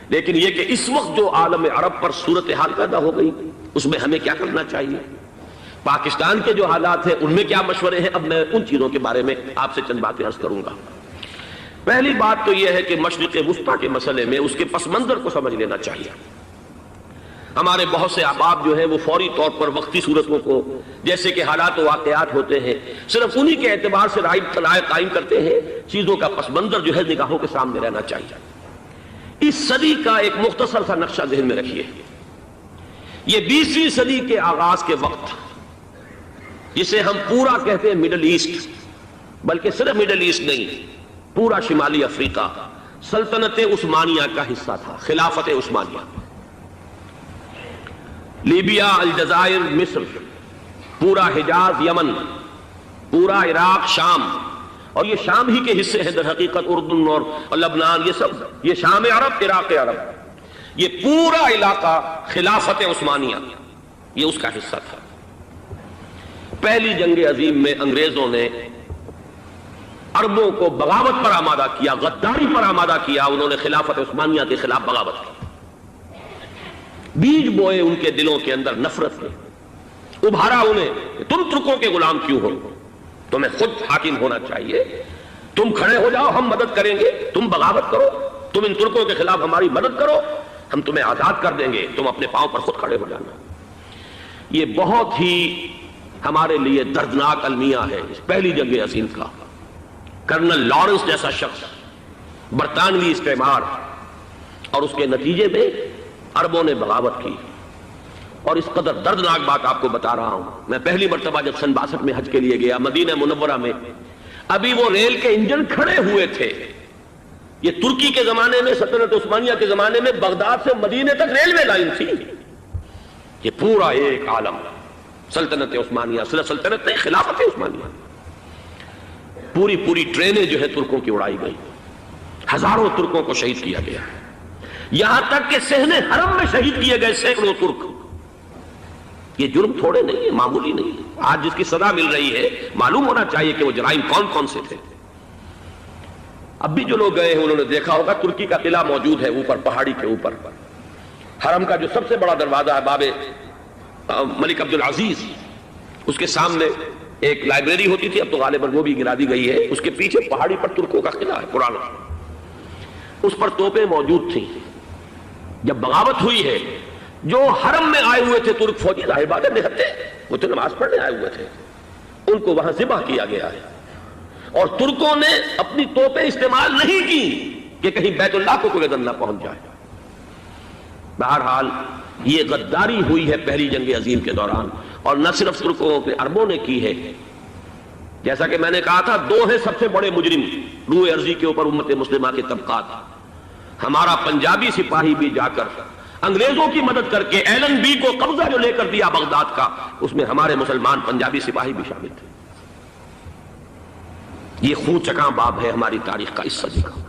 لیکن یہ کہ اس وقت جو عالم عرب پر صورتحال پیدا ہو گئی اس میں ہمیں کیا کرنا چاہیے، پاکستان کے جو حالات ہیں ان میں کیا مشورے ہیں، اب میں ان چیزوں کے بارے میں آپ سے چند باتیں عرض کروں گا۔ پہلی بات تو یہ ہے کہ مشرق وسطیٰ کے مسئلے میں اس کے پس منظر کو سمجھ لینا چاہیے۔ ہمارے بہت سے احباب جو ہیں وہ فوری طور پر وقتی صورتوں کو جیسے کہ حالات و واقعات ہوتے ہیں صرف انہی کے اعتبار سے رائے قائم کرتے ہیں، چیزوں کا پس منظر جو ہے نگاہوں کے سامنے رہنا چاہیے۔ اس صدی کا ایک مختصر سا نقشہ ذہن میں رکھیے، یہ 20ویں صدی کے آغاز کے وقت جسے ہم پورا کہتے ہیں مڈل ایسٹ، بلکہ صرف مڈل ایسٹ نہیں، پورا شمالی افریقہ سلطنت عثمانیہ کا حصہ تھا، خلافت عثمانیہ، لیبیا، الجزائر، مصر، پورا حجاز، یمن، پورا عراق، شام، اور یہ شام ہی کے حصے ہیں در حقیقت، اردن اور لبنان، یہ سب یہ شام عرب، عراق عرب، یہ پورا علاقہ خلافت عثمانیہ یہ اس کا حصہ تھا۔ پہلی جنگ عظیم میں انگریزوں نے عربوں کو بغاوت پر آمادہ کیا، غداری پر آمادہ کیا، انہوں نے خلافت عثمانیہ کے خلاف بغاوت کی، بیج بوئے ان کے دلوں کے اندر نفرت میں، ابھارا انہیں کہ تم ترکوں کے غلام کیوں ہو، تمہیں خود حاکم ہونا چاہیے، تم کھڑے ہو جاؤ، ہم مدد کریں گے، تم بغاوت کرو، تم ان ترکوں کے خلاف ہماری مدد کرو، ہم تمہیں آزاد کر دیں گے، تم اپنے پاؤں پر خود کھڑے ہو جانا۔ یہ بہت ہی ہمارے لیے دردناک المیہ ہے اس پہلی جنگ عظیم کا۔ کرنل لارنس جیسا شخص، برطانوی استعمار، اور اس کے نتیجے میں عربوں نے بغاوت کی۔ اور اس قدر دردناک بات آپ کو بتا رہا ہوں، میں پہلی مرتبہ جب سن 62 میں حج کے لیے گیا مدینہ منورہ میں، ابھی وہ ریل کے انجن کھڑے ہوئے تھے۔ یہ ترکی کے زمانے میں، سلطنت عثمانیہ کے زمانے میں بغداد سے مدینے تک ریلوے لائن تھی۔ یہ پورا ایک عالم سلطنت عثمانیہ، صرف سلطنت نہیں، خلافت عثمانیہ، پوری ٹرینیں جو ہے ترکوں کی اڑائی گئی، ہزاروں ترکوں کو شہید کیا گیا، یہاں تک کہ صحن حرم میں شہید کیے گئے سینکڑوں ترک۔ یہ جرم تھوڑے نہیں ہے، معمولی نہیں ہے۔ آج جس کی سزا مل رہی ہے معلوم ہونا چاہیے کہ وہ جرائم کون کون سے تھے۔ اب بھی جو لوگ گئے ہیں انہوں نے دیکھا ہوگا ترکی کا قلعہ موجود ہے اوپر پہاڑی کے اوپر، حرم کا جو سب سے بڑا دروازہ ہے باب ملک عبد العزیز، اس کے سامنے ایک لائبریری ہوتی تھی، اب تو غالباً وہ بھی گرا دی گئی ہے، اس کے پیچھے پہاڑی پر ترکوں کا قلعہ ہے پرانا، اس پر توپیں موجود تھیں۔ جب بغاوت ہوئی ہے، جو حرم میں آئے ہوئے تھے ترک فوجی، ظاہر بات ہے نہتے، وہ تو نماز پڑھنے آئے ہوئے تھے، ان کو وہاں ذبح کیا گیا ہے، اور ترکوں نے اپنی توپیں استعمال نہیں کی کہ کہیں بیت اللہ کو کوئی اذن نہ پہنچ جائے۔ بہرحال یہ غداری ہوئی ہے پہلی جنگ عظیم کے دوران، اور نہ صرف ترکوں کے، عربوں نے کی ہے۔ جیسا کہ میں نے کہا تھا، دو ہیں سب سے بڑے مجرم روئے ارضی کے اوپر امت مسلمہ کے طبقات۔ ہمارا پنجابی سپاہی بھی جا کر انگریزوں کی مدد کر کے ایلن بی کو قبضہ جو لے کر دیا بغداد کا، اس میں ہمارے مسلمان پنجابی سپاہی بھی شامل تھے۔ یہ خون چکاں باب ہے ہماری تاریخ کا اس صدی کا۔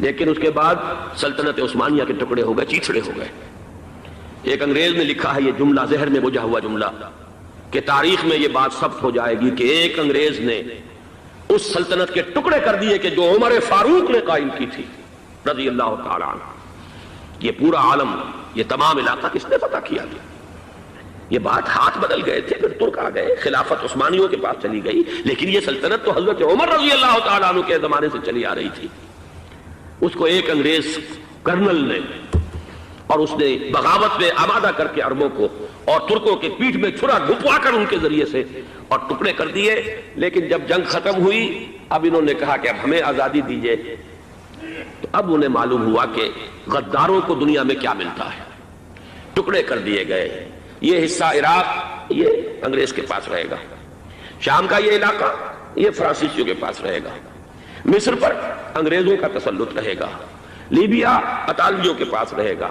لیکن اس کے بعد سلطنت عثمانیہ کے ٹکڑے ہو گئے، چیچڑے ہو گئے۔ ایک انگریز نے لکھا ہے یہ جملہ، ذہن میں بجھا ہوا جملہ، کہ تاریخ میں یہ بات ثبت ہو جائے گی کہ ایک انگریز نے اس سلطنت کے ٹکڑے کر دیے کہ جو عمر فاروق نے قائم کی تھی رضی اللہ تعالی عنہ۔ یہ پورا عالم، یہ تمام علاقہ کس نے فتح کیا گیا؟ یہ بات ہاتھ بدل گئے تھے، پھر ترک آ گئے، خلافت عثمانیوں کے پاس چلی گئی، لیکن یہ سلطنت تو حضرت عمر رضی اللہ تعالیٰ عنہ کے زمانے سے چلی آ رہی تھی۔ اس کو ایک انگریز کرنل نے، اور اس نے بغاوت میں آمادہ کر کے عربوں کو اور ترکوں کے پیٹھ میں چھرا گھپوا کر ان کے ذریعے سے اور ٹکڑے کر دیے۔ لیکن جب جنگ ختم ہوئی، اب انہوں نے کہا کہ اب ہمیں آزادی دیجیے، تو اب انہیں معلوم ہوا کہ غداروں کو دنیا میں کیا ملتا ہے، ٹکڑے کر دیے گئے۔ یہ حصہ عراق یہ انگریز کے پاس رہے گا، شام کا یہ علاقہ یہ فرانسیسیوں کے پاس رہے گا، مصر پر انگریزوں کا تسلط رہے گا، لیبیا اطالویوں کے پاس رہے گا،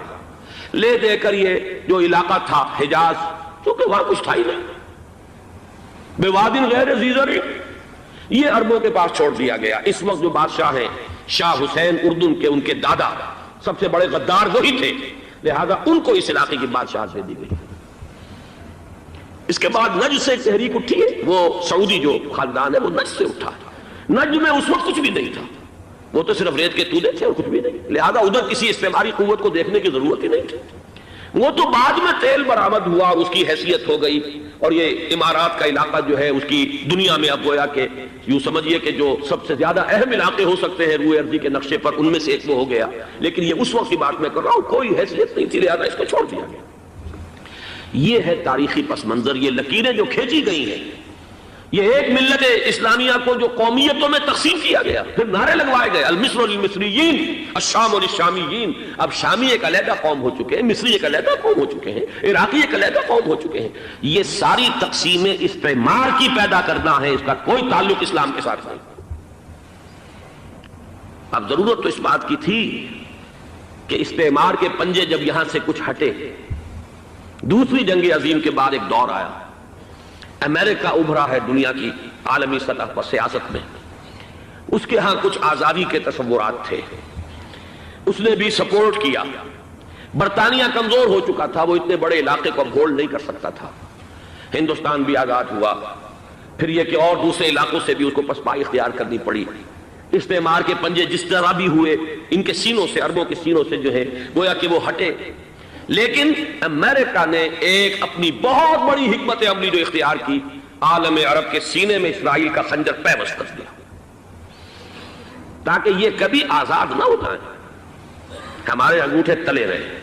لے دے کر یہ جو علاقہ تھا حجاز، کیونکہ وہاں کچھ تھا ہی نہیں، بوادن غیر ذی زرع، یہ عربوں کے پاس چھوڑ دیا گیا۔ اس وقت جو بادشاہ ہیں شاہ حسین اردن کے، ان کے دادا سب سے بڑے غدار وہی تھے، لہذا ان کو اس علاقے کی بادشاہت دے دی گئی۔ اس کے بعد نجد سے ایک تحریک اٹھی ہے، وہ سعودی جو خاندان ہے وہ نجد سے اٹھا، نجد میں اس وقت کچھ بھی نہیں تھا، وہ تو صرف ریت کے تودے تھے اور کچھ بھی نہیں، لہذا ادھر کسی استعماری قوت کو دیکھنے کی ضرورت ہی نہیں تھی۔ وہ تو بعد میں تیل برآمد ہوا اور اس کی حیثیت ہو گئی، اور یہ امارات کا علاقہ جو ہے اس کی دنیا میں اب گویا کہ یوں سمجھیے کہ جو سب سے زیادہ اہم علاقے ہو سکتے ہیں روئے ارضی کے نقشے پر، ان میں سے ایک وہ ہو گیا۔ لیکن یہ اس وقت کی بات میں کر رہا ہوں، کوئی حیثیت نہیں تھی، لہذا اس کو چھوڑ دیا گیا۔ یہ ہے تاریخی پس منظر، یہ لکیریں جو کھینچی گئی ہیں، یہ ایک ملت اسلامیہ کو جو قومیتوں میں تقسیم کیا گیا، پھر نعرے لگوائے گئے المصر للمصریین الشام للشامیین۔ اب شامی ایک علیحدہ قوم ہو چکے ہیں، مصری ایک علیحدہ قوم ہو چکے ہیں، عراقی ایک علیحدہ قوم ہو چکے ہیں۔ یہ ساری تقسیمیں استعمار کی پیدا کرنا ہے، اس کا کوئی تعلق اسلام کے ساتھ نہیں۔ اب ضرورت تو اس بات کی تھی کہ استعمار کے پنجے جب یہاں سے کچھ ہٹے، دوسری جنگ عظیم کے بعد ایک دور آیا، امریکہ ابھرا ہے دنیا کی عالمی سطح پر سیاست میں، اس کے ہاں کچھ آزادی کے تصورات تھے، اس نے بھی سپورٹ کیا۔ برطانیہ کمزور ہو چکا تھا، وہ اتنے بڑے علاقے کو اب ہولڈ نہیں کر سکتا تھا۔ ہندوستان بھی آزاد ہوا، پھر یہ کہ اور دوسرے علاقوں سے بھی اس کو پسپائی اختیار کرنی پڑی۔ استعمار کے پنجے جس طرح بھی ہوئے، ان کے سینوں سے، عربوں کے سینوں سے جو ہے گویا کہ وہ ہٹے، لیکن امریکہ نے ایک اپنی بہت بڑی حکمت عملی جو اختیار کی، عالم عرب کے سینے میں اسرائیل کا خنجر پیوست کر دیا تاکہ یہ کبھی آزاد نہ ہو جائیں، ہمارے انگوٹھے تلے رہے،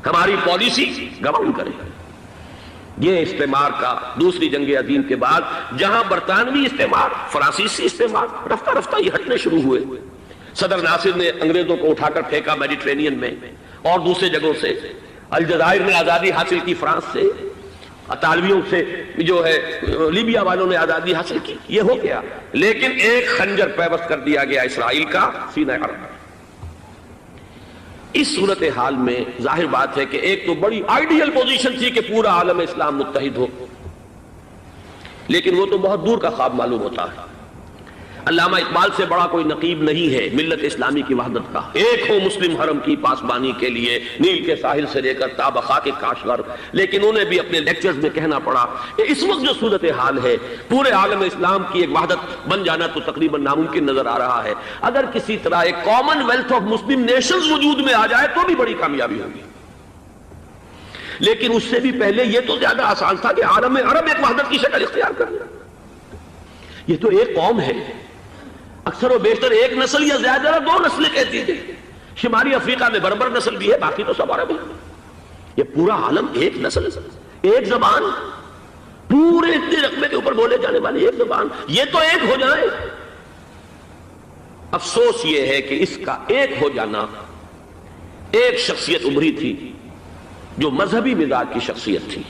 ہماری پالیسی گورن کرے۔ یہ استعمار کا دوسری جنگ عظیم کے بعد جہاں برطانوی استعمار، فرانسیسی استعمار رفتہ رفتہ یہ ہٹنے شروع ہوئے، صدر ناصر نے انگریزوں کو اٹھا کر پھینکا میڈیٹرینین میں اور دوسرے جگہوں سے، الجزائر نے آزادی حاصل کی فرانس سے، اطالویوں سے جو ہے لیبیا والوں نے آزادی حاصل کی، یہ ہو گیا، لیکن ایک خنجر پیوست کر دیا گیا اسرائیل کا سینہ عرب۔ اس صورتحال میں ظاہر بات ہے کہ ایک تو بڑی آئیڈیل پوزیشن تھی کہ پورا عالم اسلام متحد ہو، لیکن وہ تو بہت دور کا خواب معلوم ہوتا ہے۔ علامہ اقبال سے بڑا کوئی نقیب نہیں ہے ملت اسلامی کی وحدت کا، ایک ہو مسلم حرم کی پاسبانی کے لیے نیل کے ساحل سے لے کر تا بخاک کاشغر، لیکن انہیں بھی اپنے لیکچرز میں کہنا پڑا کہ اس وقت جو صورتحال ہے پورے عالم اسلام کی ایک وحدت بن جانا تو تقریباً ناممکن نظر آ رہا ہے۔ اگر کسی طرح ایک common wealth of Muslim nations وجود میں آ جائے تو بھی بڑی کامیابی ہوگی، لیکن اس سے بھی پہلے یہ تو زیادہ آسان تھا کہ عالم عرب ایک وحدت کی شکل اختیار کر لیا۔ یہ تو ایک قوم ہے، اکثر و بیشتر ایک نسل یا زیادہ دو نسلیں کہتی تھی، شمالی افریقہ میں بربر نسل بھی ہے، باقی تو سب عرب ہیں۔ یہ پورا عالم ایک نسل، ایک زبان، پورے اتنے رقبے کے اوپر بولے جانے والی ایک زبان، یہ تو ایک ہو جائے۔ افسوس یہ ہے کہ اس کا ایک ہو جانا، ایک شخصیت ابھری تھی جو مذہبی مزاج کی شخصیت تھی،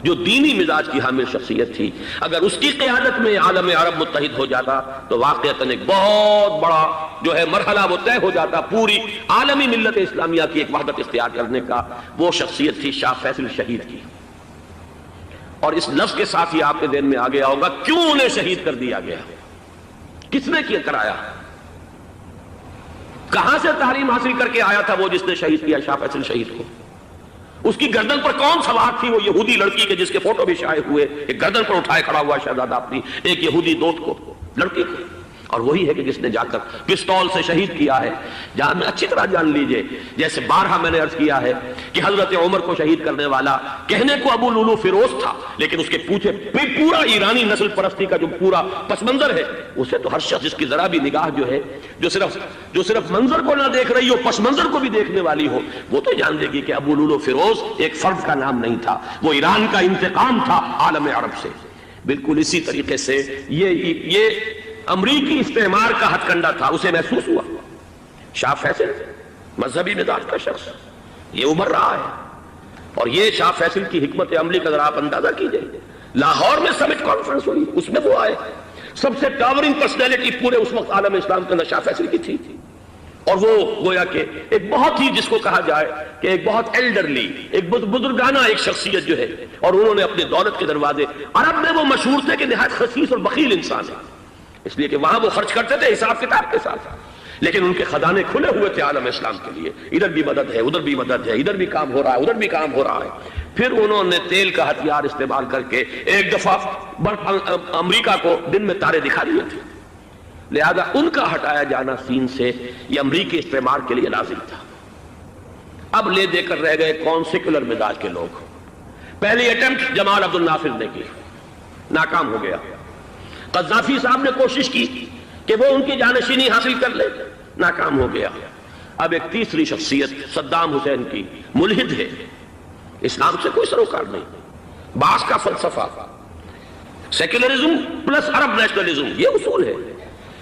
جو دینی مزاج کی حامل شخصیت تھی، اگر اس کی قیادت میں عالم عرب متحد ہو جاتا تو واقعتاً ایک بہت بڑا جو ہے مرحلہ وہ طے ہو جاتا پوری عالمی ملت اسلامیہ کی ایک وحدت اختیار کرنے کا۔ وہ شخصیت تھی شاہ فیصل شہید کی، اور اس لفظ کے ساتھ ہی آپ کے ذہن میں آ گیا ہوگا کیوں انہیں شہید کر دیا گیا، کس نے کیا کرایا، کہاں سے تعلیم حاصل کر کے آیا تھا وہ جس نے شہید کیا شاہ فیصل شہید کو، اس کی گردن پر کون سوار تھی، وہ یہودی لڑکی کے جس کے فوٹو بھی شائع ہوئے، ایک گردن پر اٹھائے کھڑا ہوا شہزادہ اپنی ایک یہودی دوست کو، لڑکی کو، اور وہی ہے کہ جس نے جا کر پستول سے شہید کیا ہے۔ جان اچھی طرح جان لیجئے، جیسے بارہا میں نے عرض کیا ہے کہ حضرت عمر کو شہید کرنے والا کہنے کو ابو لولو فیروز تھا، لیکن اس کے پیچھے پورا ایرانی نسل پرستی کا جو پورا پس منظر ہے، اسے تو ہر شخص جس کی ذرا بھی نگاہ جو ہے جو صرف منظر کو نہ دیکھ رہی ہو، پس منظر کو بھی دیکھنے والی ہو، وہ تو جان دے گی کہ ابو لولو فیروز ایک فرد کا نام نہیں تھا، وہ ایران کا انتقام تھا عالم عرب سے۔ بالکل اسی طریقے سے یہ امریکی استعمار کا ہتھ کنڈا تھا، اسے محسوس ہوا۔ شاہ فیصل مذہبی مزاج کا شخص یہ ابھر رہا ہے، اور یہ شاہ فیصل کی حکمت عملی کا ذرا آپ اندازہ کیجئے۔ لاہور میں سمٹ کانفرنس ہوئی، اس میں وہ آئے، سب سے ٹاورنگ پرسنالٹی پورے اس وقت عالم اسلام کے اندر شاہ فیصل کی تھی، اور وہ گویا کہ ایک بہت ہی جس کو کہا جائے کہ ایک بہت ایلڈرلی، ایک بزرگانہ ایک شخصیت جو ہے، اور انہوں نے اپنے دولت کے دروازے، عرب میں وہ مشہور تھے کہ نہایت خسیس اور بخیل انسان ہے، اس لیے کہ وہاں وہ خرچ کرتے تھے حساب کتاب کے ساتھ، لیکن ان کے خزانے کھلے ہوئے تھے عالم اسلام کے لیے، ادھر بھی مدد ہے، ادھر بھی مدد ہے، ادھر بھی کام ہو رہا ہے، ادھر بھی کام ہو رہا ہے۔ پھر انہوں نے تیل کا ہتھیار استعمال کر کے ایک دفعہ امریکہ کو دن میں تارے دکھا دیے تھے، لہذا ان کا ہٹایا جانا سین سے یہ امریکی استعمار کے لیے لازم تھا۔ اب لے دے کر رہ گئے کون؟ سیکولر مزاج کے لوگ۔ پہلی اٹمپٹ جمال عبد الناصر نے کی، ناکام ہو گیا۔ قذافی صاحب نے کوشش کی کہ وہ ان کی جانشینی حاصل کر لے، ناکام ہو گیا۔ اب ایک تیسری شخصیت صدام حسین کی، ملحد ہے، اسلام سے کوئی سروکار نہیں، باس کا فلسفہ، سیکولرزم پلس عرب نیشنلزم، یہ اصول ہے۔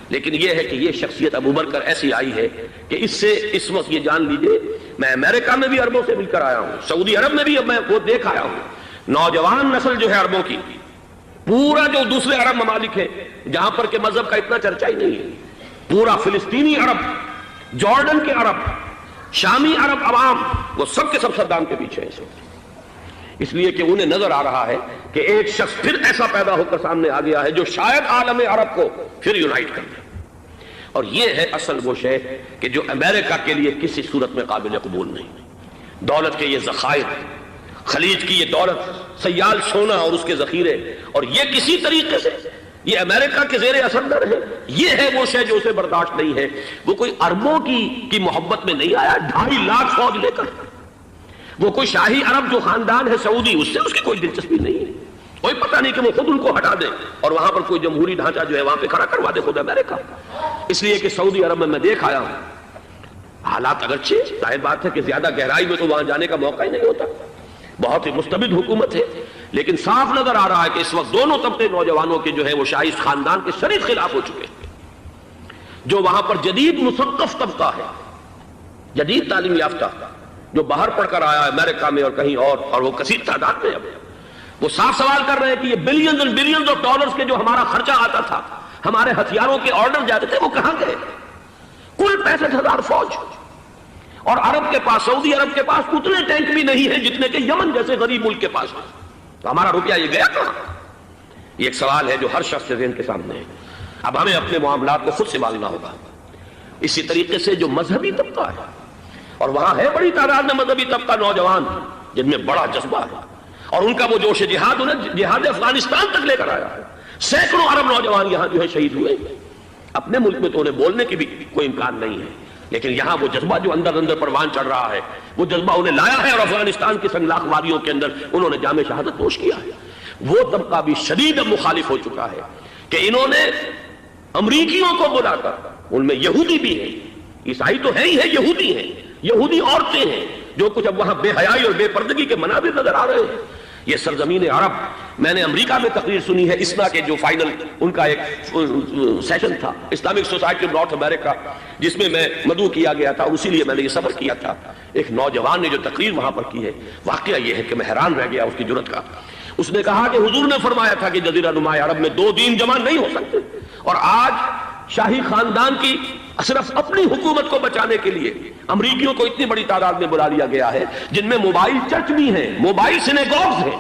لیکن یہ ہے کہ یہ شخصیت ابو بکر ایسی آئی ہے کہ اس سے اس وقت یہ جان لیجئے، میں امریکہ میں بھی عربوں سے مل کر آیا ہوں، سعودی عرب میں بھی اب میں وہ دیکھ آیا ہوں، نوجوان نسل جو ہے عربوں کی، پورا جو دوسرے عرب ممالک ہے جہاں پر کہ مذہب کا اتنا چرچا ہی نہیں ہے، پورا فلسطینی عرب، جارڈن کے عرب، شامی عرب عوام، وہ سب کے سب صدام کے پیچھے ہیں، اس لیے کہ انہیں نظر آ رہا ہے کہ ایک شخص پھر ایسا پیدا ہو کر سامنے آ گیا ہے جو شاید عالم عرب کو پھر یونائٹ کر دے۔ اور یہ ہے اصل وہ شے کہ جو امریکہ کے لیے کسی صورت میں قابل قبول نہیں۔ دولت کے یہ ذخائر، خلیج کی یہ دولت، سیال سونا اور اس کے ذخیرے، اور یہ کسی طریقے سے یہ امریکہ کے زیر اثر نہ رہے، یہ ہے وہ شے جو اسے برداشت نہیں ہے۔ وہ کوئی عربوں کی محبت میں نہیں آیا 2.5 لاکھ فوج لے کر، وہ کوئی شاہی عرب جو خاندان ہے سعودی، اس سے اس کی کوئی دلچسپی نہیں ہے، کوئی پتہ نہیں کہ وہ خود ان کو ہٹا دے اور وہاں پر کوئی جمہوری ڈھانچہ جو ہے وہاں پہ کھڑا کروا دے خود امریکہ۔ اس لیے کہ سعودی عرب میں دیکھ آیا ہوں، حالات اگرچہ ظاہر بات ہے کہ زیادہ گہرائی میں تو وہاں جانے کا موقع ہی نہیں ہوتا، بہت ہی مستبد حکومت ہے، لیکن صاف نظر آ رہا ہے کہ اس وقت دونوں طبقے نوجوانوں کے جو ہے وہ شاہی خاندان کے شدید خلاف ہو چکے ہیں۔ جو وہاں پر جدید مثقف طبقہ ہے، جدید تعلیم یافتہ، جو باہر پڑھ کر آیا ہے امریکہ میں اور کہیں اور وہ کثیر تعداد میں، اب وہ صاف سوال کر رہے ہیں کہ یہ بلینز اور بلینز آف ڈالرز کے جو ہمارا خرچہ آتا تھا، ہمارے ہتھیاروں کے آرڈر جاتے تھے، وہ کہاں گئے؟ کل 65,000 فوج، اور عرب کے پاس، سعودی عرب کے پاس اتنے ٹینک بھی نہیں ہیں جتنے کہ یمن جیسے غریب ملک کے پاس، تو ہمارا روپیہ یہ گیا کہاں؟ یہ ایک سوال ہے جو ہر شخص کے ذہن کے سامنے ہے۔ اب ہمیں اپنے معاملات کو خود سنبھالنا ہوگا۔ اسی طریقے سے جو مذہبی طبقہ ہے، اور وہاں ہے بڑی تعداد میں مذہبی طبقہ نوجوان جن میں بڑا جذبہ ہے، اور ان کا وہ جوش جہاد انہیں جہاد افغانستان تک لے کر آیا ہے۔ سینکڑوں عرب نوجوان یہاں جو ہے شہید ہوئے، اپنے ملک میں تو انہیں بولنے کی بھی کوئی امکان نہیں ہے، لیکن یہاں وہ جذبہ جو اندر اندر پروان چڑھ رہا ہے، وہ جذبہ انہیں لایا ہے، اور افغانستان کی سنگلاخ وادیوں کے اندر انہوں نے جام شہادت نوش کیا ہے۔ وہ طبقہ بھی شدید مخالف ہو چکا ہے کہ انہوں نے امریکیوں کو بلا کر، ان میں یہودی بھی ہیں، عیسائی تو ہے ہی ہے، یہودی ہیں، یہودی عورتیں ہیں، جو کچھ اب وہاں بے حیائی اور بے پردگی کے مناظر نظر آ رہے ہیں۔ یہ سرزمین عرب، میں نے امریکہ میں تقریر سنی ہے اسنا کے جو فائنل ان کا ایک سیشن تھا، اسلامک سوسائٹی آف نارتھ امریکہ، جس میں میں مدعو کیا گیا تھا، اسی لیے میں نے یہ سفر کیا تھا۔ ایک نوجوان نے جو تقریر وہاں پر کی ہے، واقعہ یہ ہے کہ میں حیران رہ گیا اس کی جرأت کا۔ اس نے کہا کہ حضور نے فرمایا تھا کہ جزیرہ نما عرب میں 2 دین جمع نہیں ہو سکتے، اور آج شاہی خاندان کی صرف اپنی حکومت کو بچانے کے لیے امریکیوں کو اتنی بڑی تعداد میں بلا لیا گیا ہے، جن میں موبائل چرچ بھی ہیں، موبائل سینیگوگز ہیں،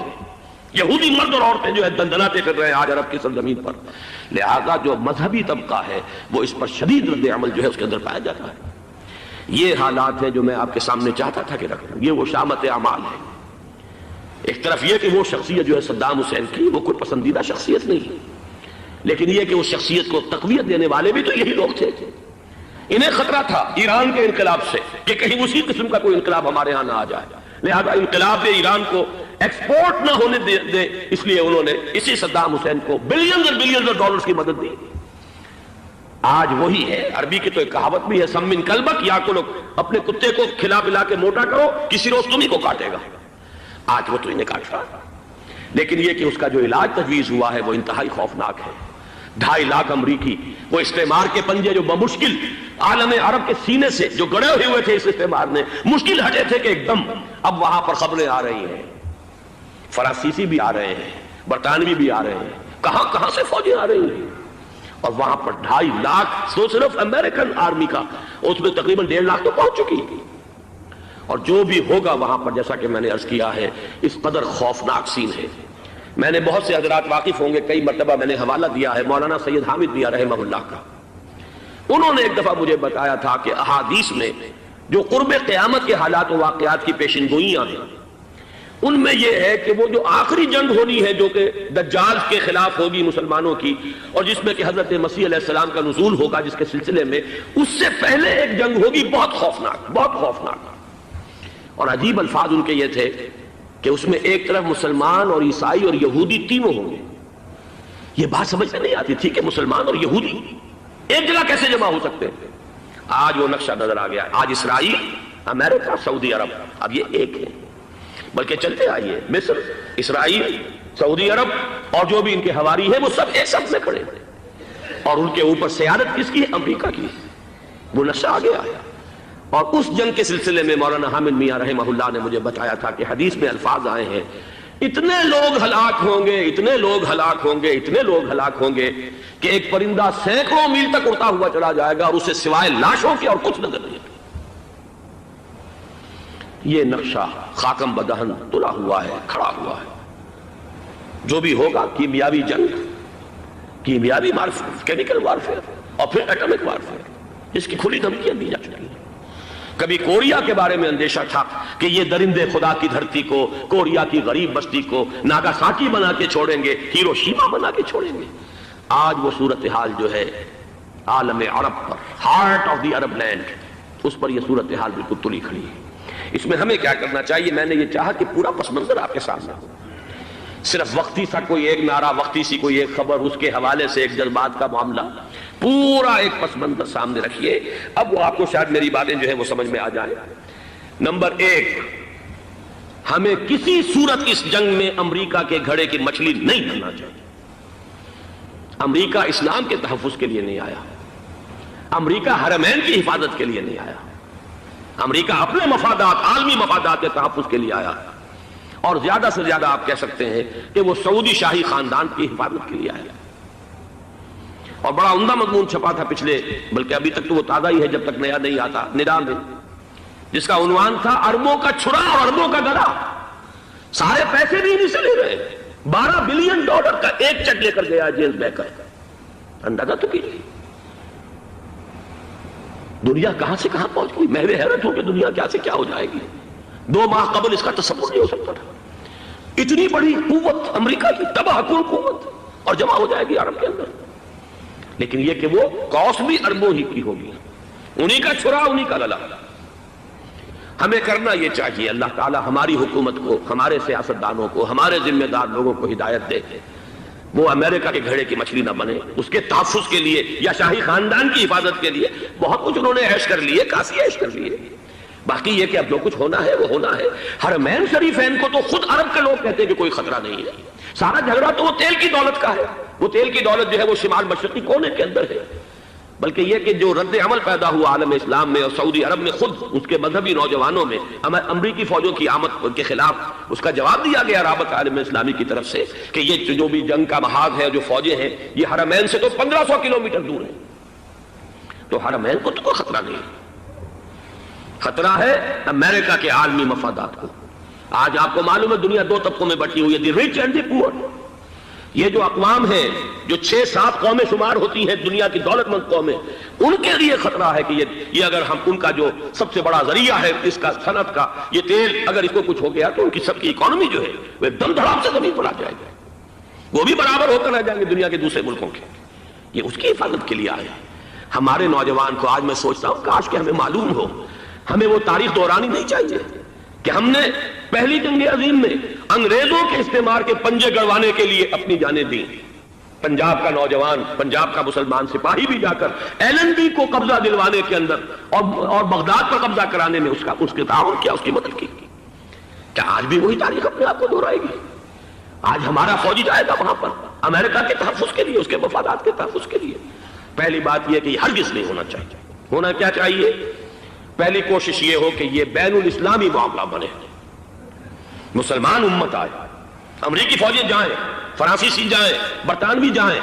یہودی مرد اور عورتیں جو ہے دندناتے پھر رہے ہیں آج عرب کی سرزمین پر۔ لہذا جو مذہبی طبقہ ہے وہ اس پر شدید رد عمل جو ہے اس کے اندر پایا جاتا ہے۔ یہ حالات ہیں جو میں آپ کے سامنے چاہتا تھا کہ رکھوں، یہ وہ شامت اعمال ہے۔ ایک طرف یہ کہ وہ شخصیت جو ہے صدام حسین کی، وہ کوئی پسندیدہ شخصیت نہیں، لیکن یہ کہ اس شخصیت کو تقویت دینے والے بھی تو یہی لوگ تھے۔ انہیں خطرہ تھا ایران کے انقلاب سے کہ کہیں اسی قسم کا کوئی انقلاب ہمارے ہاں نہ آ جائے، لہذا انقلاب ایران کو ایکسپورٹ نہ ہونے دے، اس لیے انہوں نے اسی صدام حسین کو بلینز اور بلینز آف ڈالرز کی مدد دی۔ آج وہی ہے، عربی کی تو ایک کہاوت بھی ہے، سمن کلبک یا کو، اپنے کتے کو کھلا پلا کے موٹا کرو، کسی روز تمہیں کو کاٹے گا۔ آج وہ تو انہیں کاٹ رہا ہے، لیکن یہ کہ اس کا جو علاج تجویز ہوا ہے وہ انتہائی خوفناک ہے۔ 2.5 لاکھ امریکی، وہ استعمار کے پنجے جو بمشکل عالم عرب کے سینے سے جو گڑے ہوئے تھے اس استعمار نے، مشکل ہٹے تھے کہ ایک دم اب وہاں پر خبریں آ رہی ہیں، فرانسیسی بھی آ رہے ہیں، برطانوی بھی آ رہے ہیں، کہاں کہاں سے فوجیں آ رہی ہیں، اور وہاں پر 2.5 لاکھ تو صرف امریکن آرمی کا، اس میں تقریباً 1.5 لاکھ تو پہنچ چکی ہے، اور جو بھی ہوگا وہاں پر جیسا کہ میں نے عرض کیا ہے اس قدر خوفناک سین ہے۔ میں نے بہت سے حضرات واقف ہوں گے، کئی مرتبہ میں نے حوالہ دیا ہے مولانا سید حامد میاں رحمہ اللہ کا، انہوں نے ایک دفعہ مجھے بتایا تھا کہ احادیث میں جو قرب قیامت کے حالات و واقعات کی پیشن گوئیاں ہیں، ان میں یہ ہے کہ وہ جو آخری جنگ ہونی ہے جو کہ دجال کے خلاف ہوگی مسلمانوں کی، اور جس میں کہ حضرت مسیح علیہ السلام کا نزول ہوگا، جس کے سلسلے میں اس سے پہلے ایک جنگ ہوگی بہت خوفناک، بہت خوفناک۔ اور عجیب الفاظ ان کے یہ تھے کہ اس میں ایک طرف مسلمان اور عیسائی اور یہودی تینوں ہوں گے۔ یہ بات سمجھ میں نہیں آتی تھی کہ مسلمان اور یہودی ایک جگہ کیسے جمع ہو سکتے ہیں۔ آج وہ نقشہ نظر آ گیا۔ آج اسرائیل، امریکہ، سعودی عرب اب یہ ایک ہے۔ بلکہ چلتے آئیے، مصر، اسرائیل، سعودی عرب اور جو بھی ان کے حواری ہیں وہ سب ایک ساتھ میں کھڑے ہیں، اور ان کے اوپر سیادت کس کی ہے؟ امریکہ کی۔ وہ نقشہ آگے آیا۔ اور اس جنگ کے سلسلے میں مولانا حامد میاں رحمہ اللہ نے مجھے بتایا تھا کہ حدیث میں الفاظ آئے ہیں، اتنے لوگ ہلاک ہوں گے، اتنے لوگ ہلاک ہوں گے، اتنے لوگ ہلاک ہوں گے کہ ایک پرندہ سینکڑوں میل تک اڑتا ہوا چلا جائے گا اور اسے سوائے لاشوں کے اور کچھ نظر نہیں آئے۔ یہ نقشہ خاکم بدہن تلا ہوا ہے، کھڑا ہوا ہے۔ جو بھی ہوگا کیمیاوی جنگ، کیمیاوی کیمیکل وارفیئر اور پھر ایٹمک وارفیئر، اس کی کھلی دھمکیاں دی جا چکی ہیں۔ کبھی کوریا کے بارے میں اندیشہ تھا کہ یہ درندے خدا کی دھرتی کو، کوریا کی غریب بستی کو ناگاساکی بنا کے چھوڑیں گے، ہیروشیما بنا کے چھوڑیں گے۔ آج وہ صورتحال جو ہے عالم عرب پر، heart of the Arab land, اس پر یہ صورتحال بالکل تلی کھڑی ہے۔ اس میں ہمیں کیا کرنا چاہیے؟ میں نے یہ چاہا کہ پورا پس منظر آپ کے سامنے ہو، صرف وقتی سا کوئی ایک نعرہ، وقتی سی کوئی ایک خبر، اس کے حوالے سے ایک جذبات کا معاملہ، پورا ایک پس منظر سامنے رکھیے۔ اب وہ آپ کو شاید میری باتیں جو ہیں وہ سمجھ میں آ جائیں۔ نمبر ایک، ہمیں کسی صورت اس جنگ میں امریکہ کے گھڑے کی مچھلی نہیں بننا چاہیے۔ امریکہ اسلام کے تحفظ کے لیے نہیں آیا، امریکہ حرمین کی حفاظت کے لیے نہیں آیا، امریکہ اپنے مفادات، عالمی مفادات کے تحفظ کے لیے آیا، اور زیادہ سے زیادہ آپ کہہ سکتے ہیں کہ وہ سعودی شاہی خاندان کی حفاظت کے لیے آیا۔ اور بڑا عمدہ مضمون چھپا تھا پچھلے، بلکہ ابھی تک تو وہ تازہ ہی ہے جب تک نیا نہیں آتا، ندا میں، جس کا عنوان تھا اربوں کا چھڑا اور اربوں کا گدا۔ سارے پیسے بھی انہیں سے لے رہے ہیں۔ $12 بلین کا ایک چیک لے کر گیا جیمز بیکر۔ اندازہ تو کیجیے دنیا کہاں سے کہاں پہنچ گئی۔ میں بھی حیرت ہوں کہ دنیا کیا سے کیا ہو جائے گی۔ 2 ماہ قبل اس کا تصور نہیں ہو سکتا تھا۔ اتنی بڑی قوت امریکہ کی، تباہ کن قوت، اور جمع ہو جائے گی عرب کے اندر۔ لیکن یہ کہ وہ کاسٹ بھی اربوں ہی کی ہوگی، انہی کا چھڑا، انہی کا گلا۔ ہمیں کرنا یہ چاہیے، اللہ تعالی ہماری حکومت کو، ہمارے سیاستدانوں کو، ہمارے ذمہ دار لوگوں کو ہدایت دے، وہ امریکہ کے گھڑے کی مچھلی نہ بنے۔ اس کے تحفظ کے لیے یا شاہی خاندان کی حفاظت کے لیے بہت کچھ انہوں نے عیش کر لیے، کافی عیش کر لیے۔ باقی یہ کہ اب جو کچھ ہونا ہے وہ ہونا ہے۔ حرمین شریفین کو تو خود عرب کے لوگ کہتے ہیں کہ کوئی خطرہ نہیں ہے۔ سارا جھگڑا تو وہ تیل کی دولت کا ہے۔ وہ تیل کی دولت جو ہے وہ شمال مشرقی کونے کے اندر ہے۔ بلکہ یہ کہ جو رد عمل پیدا ہوا عالم اسلام میں اور سعودی عرب میں، خود اس کے مذہبی نوجوانوں میں امریکی فوجوں کی آمد کے خلاف اس کا جواب دیا گیا رابط عالم اسلامی کی طرف سے کہ یہ جو بھی جنگ کا محاذ ہے، جو فوجیں ہیں، یہ حرمین سے تو 1500 کلومیٹر دور ہیں، تو حرمین کو تو کوئی خطرہ نہیں ہے۔ خطرہ ہے امریکہ کے عالمی مفادات کو۔ آج آپ کو معلوم ہے دنیا 2 طبقوں میں بٹی ہوئی ہے، دی رچ اینڈ دی پور۔ یہ جو اقوام ہیں، جو 6-7 قومیں شمار ہوتی ہیں دنیا کی دولت مند قومیں، ان کے لیے خطرہ ہے کہ یہ اگر ہم ان کا جو سب سے بڑا ذریعہ ہے اس کا صنعت کا، یہ تیل، اگر اس کو کچھ ہو گیا تو ان کی سب کی اکانومی جو ہے وہ دم دھڑام سے زمین پر آ جائے گا، وہ بھی برابر ہو کر رہ جائیں گے دنیا کے دوسرے ملکوں کے۔ یہ اس کی حفاظت کے لیے آئے۔ ہمارے نوجوان کو آج میں سوچتا ہوں کاش کہ ہمیں معلوم ہو، ہمیں وہ تاریخ دہرانی نہیں چاہیے کہ ہم نے پہلی جنگ عظیم میں انگریزوں کے استعمار کے پنجے گڑوانے کے لیے اپنی جانیں دیں۔ پنجاب کا نوجوان، پنجاب کا مسلمان سپاہی بھی جا کر LND کو قبضہ دلوانے کے اندر اور بغداد پر قبضہ کرانے میں اس کے تعاون کیا، اس کی مدد کی۔ کیا آج بھی وہی تاریخ اپنے آپ کو دہرائے گی؟ آج ہمارا فوجی جائے گا وہاں پر امریکہ کے تحفظ کے لیے، اس کے مفادات کے تحفظ کے لیے۔ پہلی بات یہ کہ یہ ہرگز نہیں ہونا چاہیے۔ ہونا کیا چاہیے؟ پہلی کوشش یہ ہو کہ یہ بین الاسلامی معاملہ بنے، مسلمان امت آئے، امریکی فوجیں جائیں، فرانسیسی جائیں، برطانوی جائیں۔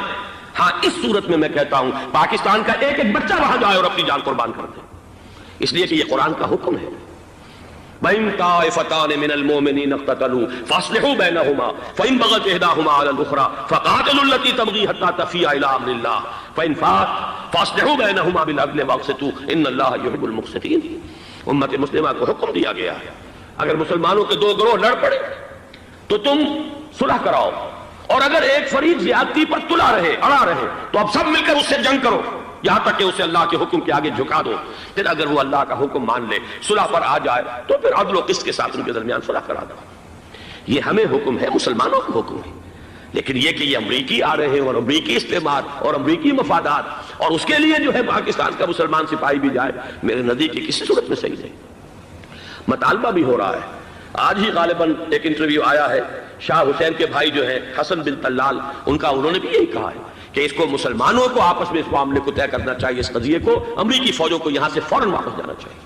ہاں اس صورت میں کہتا ہوں پاکستان کا ایک ایک بچہ وہاں جائے اور اپنی جان قربان کر دے، اس لیے کہ یہ قرآن کا حکم ہے۔ وَإِن طَائِفَتَانِ مِنَ الْمُؤْمِنِينَ اقْتَتَلُوا فَأَصْلِحُوا بَيْنَهُمَا فَإِن بَغَتْ إِحْدَاهُمَا عَلَى الْأُخْرَى فَقَاتِلُوا الَّتِي تَبْغِي حَتَّى تَفِيءَ إِلَىٰ أَمْرِ اللَّهِ فَإِن فَاءَتْ فَأَصْلِحُوا بَيْنَهُمَا بِالْعَدْلِ وَأَقْسِطُوا إِنَّ اللَّهَ يُحِبُّ الْمُقْسِطِينَ۔ امت مسلمہ کو حکم دیا گیا ہے اگر مسلمانوں کے دو گروہ لڑ پڑے تو تم صلح کراؤ، اور اگر ایک فریق زیادتی پر تلا رہے، اڑا رہے، تو اب سب مل کر اس سے جنگ کرو یہاں تک کہ اسے اللہ کے حکم کے آگے جھکا دو۔ پھر اگر وہ اللہ کا حکم مان لے، صلح پر آ جائے، تو پھر عدل و قسط کے ساتھ ان کے درمیان صلح کرا دو۔ یہ ہمیں حکم ہے، مسلمانوں کا حکم ہے۔ لیکن یہ کہ یہ امریکی آ رہے ہیں اور امریکی استعمار اور امریکی مفادات، اور اس کے لیے جو ہے پاکستان کا مسلمان سپاہی بھی جائے، میرے نزدیک کی کسی صورت میں صحیح نہیں۔ مطالبہ بھی ہو رہا ہے، آج ہی غالباً ایک انٹرویو آیا ہے، شاہ حسین کے بھائی جو ہیں حسن بن طلال، انہوں نے بھی یہی کہا ہے کہ اس کو مسلمانوں کو آپس میں اس معاملے کو طے کرنا چاہیے، اس قضیے کو، امریکی فوجوں کو یہاں سے فوراً واپس جانا چاہیے۔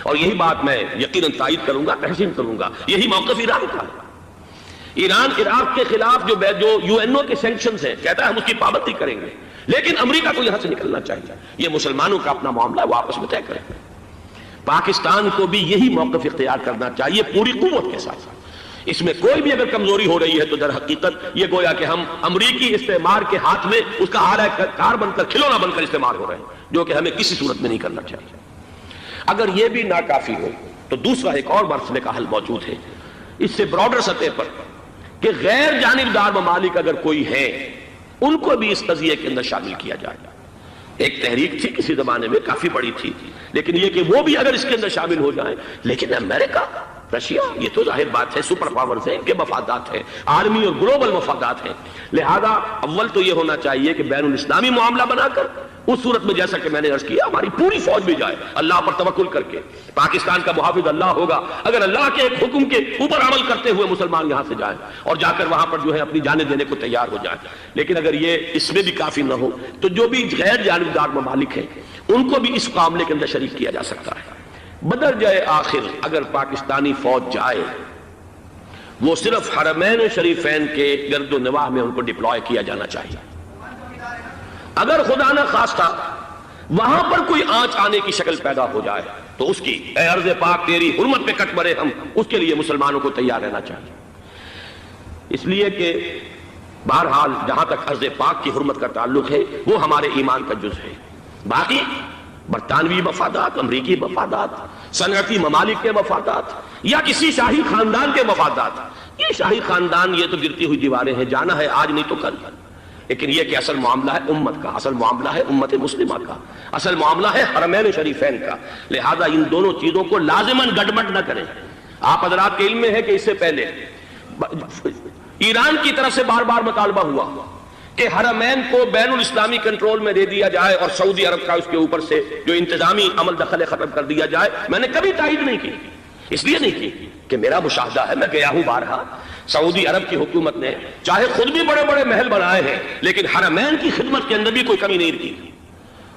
اور یہی بات میں یقیناً تائید کروں گا، تحسین کروں گا، یہی موقف ایران کا ہے۔ ایران عراق کے خلاف جو یو این او کے سینکشنز ہیں، کہتا ہے ہم اس کی پابندی کریں گے، لیکن امریکہ کو یہاں سے نکلنا چاہیے۔ یہ مسلمانوں کا اپنا معاملہ ہے، وہ آپس میں طے کریں۔ پاکستان کو بھی یہی موقف اختیار کرنا چاہیے پوری قوت کے ساتھ۔ اس میں کوئی بھی اگر کمزوری ہو رہی ہے تو در حقیقت یہ گویا کہ ہم امریکی استعمار کے ہاتھ میں اس کا آلہ کار بن کر، کھلونا بن کر استعمال ہو رہے ہیں، جو کہ ہمیں کسی صورت میں نہیں کرنا چاہیے۔ اگر یہ بھی ناکافی ہو تو دوسرا ایک اور مسئلے کا حل موجود ہے، اس سے براڈر سطح پر، کہ غیر جانبدار ممالک اگر کوئی ہے ان کو بھی اس قضیے کے اندر شامل کیا جائے۔ ایک تحریک تھی کسی زمانے میں، کافی بڑی تھی، لیکن یہ کہ وہ بھی اگر اس کے اندر شامل ہو جائیں، لیکن امریکہ، رشیا، یہ تو ظاہر بات ہے سپر پاورز ہیں، ان کے مفادات ہیں، عالمی اور گلوبل مفادات ہیں، لہذا اول تو یہ ہونا چاہیے کہ بین الاسلامی معاملہ بنا کر، اس صورت میں جیسا کہ میں نے عرض کیا ہماری پوری فوج بھی جائے اللہ پر توکل کر کے، پاکستان کا محافظ اللہ ہوگا، اگر اللہ کے ایک حکم کے اوپر عمل کرتے ہوئے مسلمان یہاں سے جائیں اور جا کر وہاں پر جو ہے اپنی جانیں دینے کو تیار ہو جائیں۔ لیکن اگر یہ اس میں بھی کافی نہ ہو تو جو بھی غیر جانبدار ممالک ہیں ان کو بھی اس معاملے کے اندر شریک کیا جا سکتا ہے۔ بدر جائے آخر اگر پاکستانی فوج جائے، وہ صرف حرمین شریفین کے گرد و نواح میں ان کو ڈپلوائے کیا جانا چاہیے۔ اگر خدا نہ خواستہ وہاں پر کوئی آنچ آنے کی شکل پیدا ہو جائے تو اس کی، اے ارض پاک تیری حرمت پہ کٹ مرے ہم، اس کے لیے مسلمانوں کو تیار رہنا چاہیے۔ اس لیے کہ بہرحال جہاں تک ارض پاک کی حرمت کا تعلق ہے وہ ہمارے ایمان کا جز ہے۔ باقی برطانوی مفادات، امریکی مفادات، صنعتی ممالک کے مفادات یا کسی شاہی خاندان کے مفادات، یہ شاہی خاندان یہ تو گرتی ہوئی دیواریں ہیں، جانا ہے آج نہیں تو کل، لیکن یہ کہ اصل معاملہ ہے امت کا، اصل معاملہ ہے امت مسلمہ کا، اصل معاملہ ہے حرمین شریفین کا، لہذا ان دونوں چیزوں کو لازماً گڈمڈ نہ کریں۔ آپ حضرات کے علم میں ہے کہ اس سے پہلے ایران کی طرف سے بار بار مطالبہ ہوا کہ حرمین کو بین الاسلامی کنٹرول میں دے دیا جائے اور سعودی عرب کا اس کے اوپر سے جو انتظامی عمل دخل ختم کر دیا جائے۔ میں نے کبھی تائید نہیں کی، اس لیے نہیں کی کہ میرا مشاہدہ ہے، میں گیا ہوں بارہا، سعودی عرب کی حکومت نے چاہے خود بھی بڑے بڑے محل بنائے ہیں لیکن حرمین کی خدمت کے اندر بھی کوئی کمی نہیں رکھی،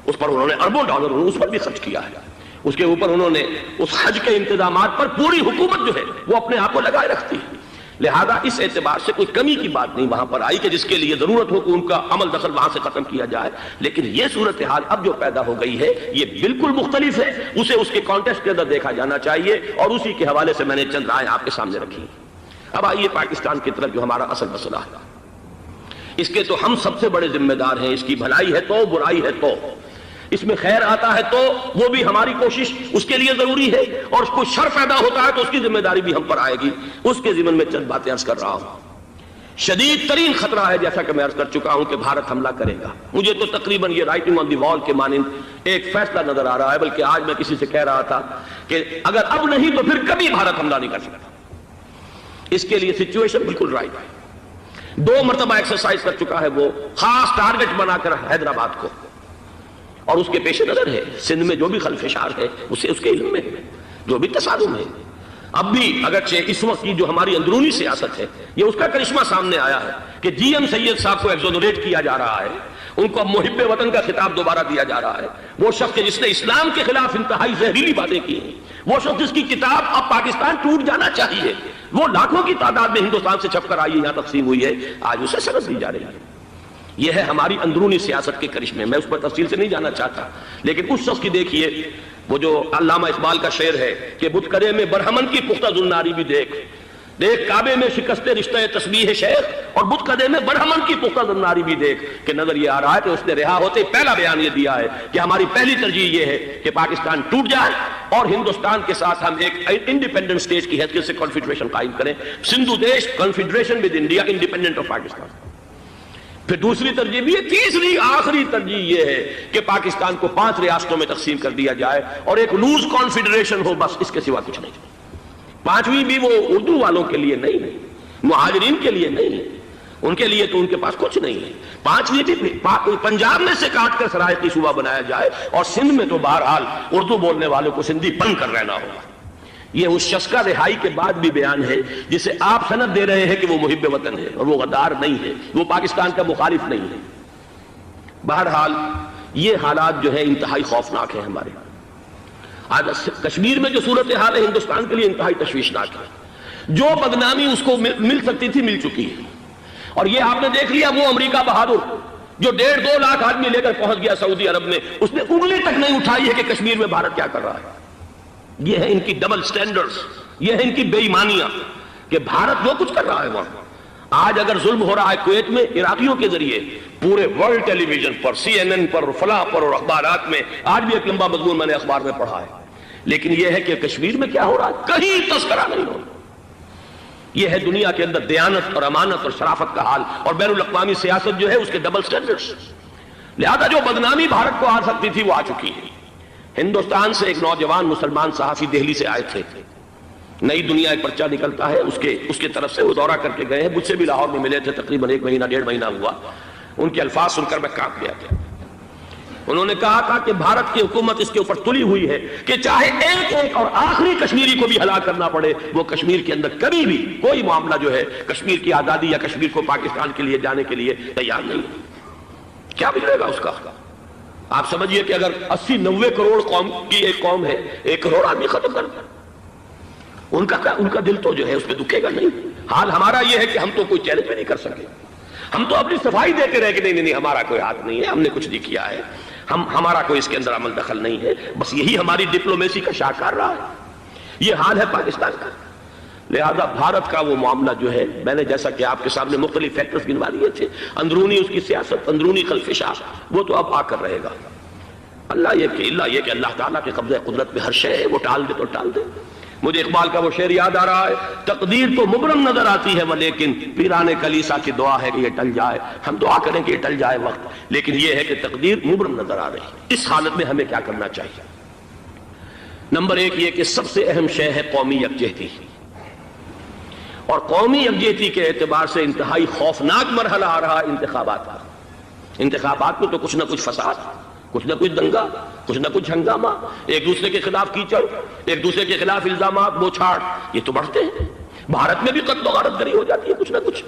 اس پر انہوں نے اربوں ڈالر اس پر بھی خرچ کیا ہے، اس کے اوپر انہوں نے اس حج کے انتظامات پر پوری حکومت جو ہے وہ اپنے آپ کو لگائے رکھتی ہے، لہذا اس اعتبار سے کوئی کمی کی بات نہیں وہاں پر آئی کہ جس کے لیے ضرورت ہو کہ ان کا عمل دخل وہاں سے ختم کیا جائے۔ لیکن یہ صورتحال اب جو پیدا ہو گئی ہے یہ بالکل مختلف ہے، اسے اس کے کانٹیکسٹ کے اندر دیکھا جانا چاہیے، اور اسی کے حوالے سے میں نے چند رائے آپ کے سامنے رکھی۔ اب آئیے پاکستان کی طرف جو ہمارا اصل مسئلہ ہے، اس کے تو ہم سب سے بڑے ذمہ دار ہیں، اس کی بھلائی ہے تو، برائی ہے تو، اس میں خیر آتا ہے تو وہ بھی ہماری کوشش اس کے لیے ضروری ہے، اور اس کو شر پیدا ہوتا ہے تو اس کی ذمہ داری بھی ہم پر آئے گی۔ اس کے ضمن میں چند باتیں عرض کر رہا ہوں۔ شدید ترین خطرہ ہے، جیسا کہ میں عرض کر چکا ہوں، کہ بھارت حملہ کرے گا۔ مجھے تو تقریباً یہ رائٹنگ آن دی وال کے مانند ایک فیصلہ نظر آ رہا ہے، بلکہ آج میں کسی سے کہہ رہا تھا کہ اگر اب نہیں تو پھر کبھی بھارت حملہ نہیں کر سکتا۔ اس کے لیے سچویشن بالکل رائٹ ہے، 2 مرتبہ ایکسرسائز کر چکا ہے، وہ خاص ٹارگٹ بنا کر حیدرآباد کو، اور اس کے پیش نظر ہے سندھ میں جو بھی خلفشار ہے اسے اس کے علم میں ہے، جو بھی تصادم ہے۔ اب بھی اگرچہ اس وقت کی جو ہماری اندرونی سیاست ہے یہ اس کا کرشمہ سامنے آیا ہے کہ جی ایم سید صاحب کو ایگزونریٹ کیا جا رہا ہے، ان کو اب محب وطن کا خطاب دوبارہ دیا جا رہا ہے۔ وہ شخص جس نے اسلام کے خلاف انتہائی زہریلی باتیں کی ہیں، وہ شخص جس کی کتاب اب پاکستان ٹوٹ جانا چاہیے، وہ لاکھوں کی تعداد میں ہندوستان سے چھپ کر آئی ہے، یہاں تقسیم ہوئی ہے، آج اسے شرط دی جا رہی ہے۔ یہ ہے ہماری اندرونی سیاست کے کرشمے، میں اس پر تفصیل سے نہیں جانا چاہتا، لیکن اس شخص کی دیکھیے، وہ جو علامہ اقبال کا شعر ہے کہ بت کرے میں برہمن کی پختہ زناری بھی دیکھ، دیکھ کعبے میں شکست رشتہ تسبیح شیخ اور بت قدے میں برہمن کی پختہ زناری بھی دیکھ کہ نظر یہ آ رہا ہے کہ اس نے رہا ہوتے پہلا بیان یہ دیا ہے کہ ہماری پہلی ترجیح یہ ہے کہ پاکستان ٹوٹ جائے اور ہندوستان کے ساتھ ہم ایک انڈیپینڈنٹ اسٹیٹ کی حیثیت سے کنفیڈریشن قائم کریں، سندھو دیش confederation with India independent of Pakistan. پھر دوسری ترجیح بھی ہے، تیسری آخری ترجیح یہ ہے کہ پاکستان کو 5 ریاستوں میں تقسیم کر دیا جائے اور ایک لوز کانفیڈریشن ہو، بس اس کے سوا کچھ نہیں۔ 5ویں بھی وہ اردو والوں کے لیے نہیں ہے، مہاجرین کے لیے نہیں ہے، ان کے لیے تو ان کے پاس کچھ نہیں ہے۔ 5ویں بھی پنجاب میں سے کاٹ کر سرائکی صوبہ بنایا جائے اور سندھ میں تو بہرحال اردو بولنے والوں کو سندھی بن کر رہنا ہوگا۔ یہ اس شخص کا رہائی کے بعد بھی بیان ہے جسے آپ سند دے رہے ہیں کہ وہ محب وطن ہے، اور وہ غدار نہیں ہے، وہ پاکستان کا مخالف نہیں ہے۔ بہرحال یہ حالات جو ہے انتہائی خوفناک ہیں ہمارے۔ آج کشمیر میں جو صورتحال ہے ہندوستان کے لیے انتہائی تشویشناک ہے۔ جو بدنامی اس کو مل سکتی تھی مل چکی ہے، اور یہ آپ نے دیکھ لیا وہ امریکہ بہادر جو 1.5-2 لاکھ آدمی لے کر پہنچ گیا سعودی عرب میں، اس نے انگلی تک نہیں اٹھائی ہے کہ کشمیر میں بھارت کیا کر رہا ہے۔ یہ ہے ان کی ڈبل سٹینڈرڈز، یہ ہے ان کی بے ایمانیاں کہ بھارت جو کچھ کر رہا ہے وہاں۔ آج اگر ظلم ہو رہا ہے کویت میں عراقیوں کے ذریعے، پورے ورلڈ ٹیلی ویژن پر، CNN پر، فلاں پر اور اخبارات میں، آج بھی ایک لمبا مضمون میں نے اخبار میں پڑھا ہے، لیکن یہ ہے کہ کشمیر میں کیا ہو رہا ہے کہیں تذکرہ نہیں ہو رہا۔ یہ ہے دنیا کے اندر دیانت اور امانت اور شرافت کا حال، اور بین الاقوامی سیاست جو ہے اس کے ڈبل سٹینڈرڈز۔ لہذا جو بدنامی بھارت کو آ سکتی تھی وہ آ چکی ہے۔ ہندوستان سے ایک نوجوان مسلمان صحافی دہلی سے آئے تھے، نئی دنیا ایک پرچہ نکلتا ہے اس کے طرف سے وہ دورہ کر کے گئے ہیں، مجھ سے بھی لاہور میں ملے تھے، تقریباً 1 مہینہ 1.5 مہینہ ہوا۔ ان کے الفاظ سن کر میں کانپ گیا تھا۔ انہوں نے کہا تھا کہ بھارت کی حکومت اس کے اوپر تلی ہوئی ہے کہ چاہے ایک اور آخری کشمیری کو بھی ہلاک کرنا پڑے، وہ کشمیر کے اندر کبھی بھی کوئی معاملہ جو ہے کشمیر کی آزادی یا کشمیر کو پاکستان کے لیے جانے کے لیے تیار نہیں ہے۔ کیا بگڑے گا اس کا؟ آپ سمجھئے کہ اگر 80-90 کروڑ قوم کی ایک قوم ہے، 1 کروڑ آدمی ختم کر ان کا دل تو جو ہے اس پہ دکھے گا نہیں۔ حال ہمارا یہ ہے کہ ہم تو کوئی چیلنج بھی نہیں کر سکے، ہم تو اپنی صفائی دیتے رہے کہ نہیں ہمارا کوئی ہاتھ نہیں ہے، ہم نے کچھ نہیں کیا ہے، ہمارا کوئی اس کے اندر عمل دخل نہیں ہے، بس یہی ہماری ڈپلومیسی کا شاہکار رہا ہے۔ یہ حال ہے پاکستان کا۔ لہذا بھارت کا وہ معاملہ جو ہے، میں نے جیسا کہ آپ کے سامنے مختلف فیکٹرز گنوا دیے تھے، اندرونی اس کی سیاست، اندرونی خلفشاں، وہ تو اب آ کر رہے گا۔ اللہ یہ کہ اللہ تعالیٰ کے قبضہ قدرت میں ہر شے ہے، وہ ٹال دے تو ٹال دے۔ مجھے اقبال کا وہ شعر یاد آ رہا ہے، تقدیر تو مبرم نظر آتی ہے ولیکن پیران کلیسا کی دعا ہے کہ یہ ٹل جائے۔ ہم دعا کریں کہ یہ ٹل جائے وقت، لیکن یہ ہے کہ تقدیر مبرم نظر آ رہی ہے۔ اس حالت میں ہمیں کیا کرنا چاہیے؟ نمبر 1 یہ کہ سب سے اہم شے ہے قومی یکجہتی، اور قومی یکجہتی کے اعتبار سے انتہائی خوفناک مرحلہ آ رہا انتخابات کا۔ انتخابات میں تو کچھ نہ کچھ فساد، کچھ نہ کچھ دنگا، کچھ نہ کچھ ہنگامہ، ایک دوسرے کے خلاف کیچڑ، ایک دوسرے کے خلاف الزامات، بوچھاڑ، یہ تو بڑھتے ہیں۔ بھارت میں بھی قتل و غارت گری ہو جاتی ہے کچھ نہ کچھ۔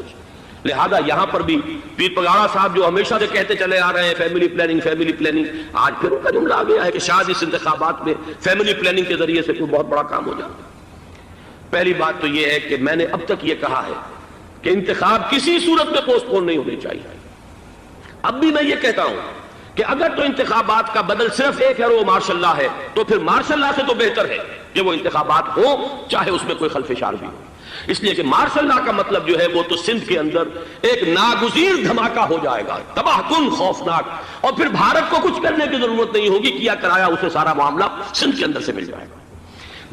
لہذا یہاں پر بھی پیر پگاڑا صاحب جو ہمیشہ سے کہتے چلے آ رہے ہیں فیملی پلاننگ، آج پھر ان کا جملہ آ گیا ہے کہ شاید اس انتخابات میں فیملی پلاننگ کے ذریعے سے کوئی بہت بڑا کام ہو جائے۔ پہلی بات تو یہ ہے کہ میں نے اب تک یہ کہا ہے کہ انتخاب کسی صورت میں پوسٹ پون نہیں ہونے چاہیے۔ اب بھی میں یہ کہتا ہوں کہ اگر تو انتخابات کا بدل صرف ایک ہے اور وہ مارشل لا ہے، تو پھر مارشل لا سے تو بہتر ہے کہ وہ انتخابات ہو، چاہے اس میں کوئی خلفشار بھی ہو۔ اس لیے کہ مارشل لا کا مطلب جو ہے وہ تو سندھ کے اندر ایک ناگزیر دھماکہ ہو جائے گا، تباہ کن، خوفناک، اور پھر بھارت کو کچھ کرنے کی ضرورت نہیں ہوگی، کیا کرایا اسے سارا معاملہ سندھ کے اندر سے مل جائے گا۔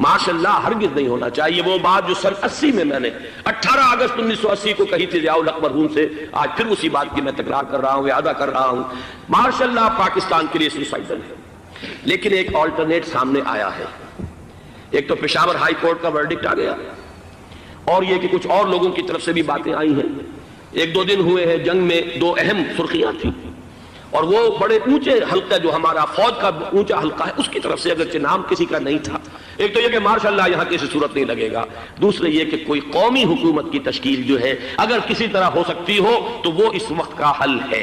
مارشل لا ہرگز نہیں ہونا چاہیے۔ وہ بات جو سن 80 میں نے 18 اگست 1980 کو کہی تھی ضیاء الحق مرحوم سے، آج پھر اسی بات کی میں تکرار کر رہا ہوں، اعادہ کر رہا ہوں۔ مارشل لا پاکستان کے لیے سوسائڈل ہے، لیکن ایک آلٹرنیٹ سامنے آیا ہے۔ ایک تو پشاور ہائی کورٹ کا ورڈکٹ آ گیا، اور یہ کہ کچھ اور لوگوں کی طرف سے بھی باتیں آئی ہیں۔ 1-2 دن ہوئے ہیں جنگ میں 2 اہم سرخیاں تھیں، اور وہ بڑے اونچے حلقہ جو ہمارا فوج کا اونچا حلقہ ہے اس کی طرف سے اگرچہ نام کسی کا نہیں تھا۔ ایک تو یہ کہ ماشاء اللہ یہاں کسی صورت نہیں لگے گا، دوسرے یہ کہ کوئی قومی حکومت کی تشکیل جو ہے اگر کسی طرح ہو سکتی ہو تو وہ اس وقت کا حل ہے،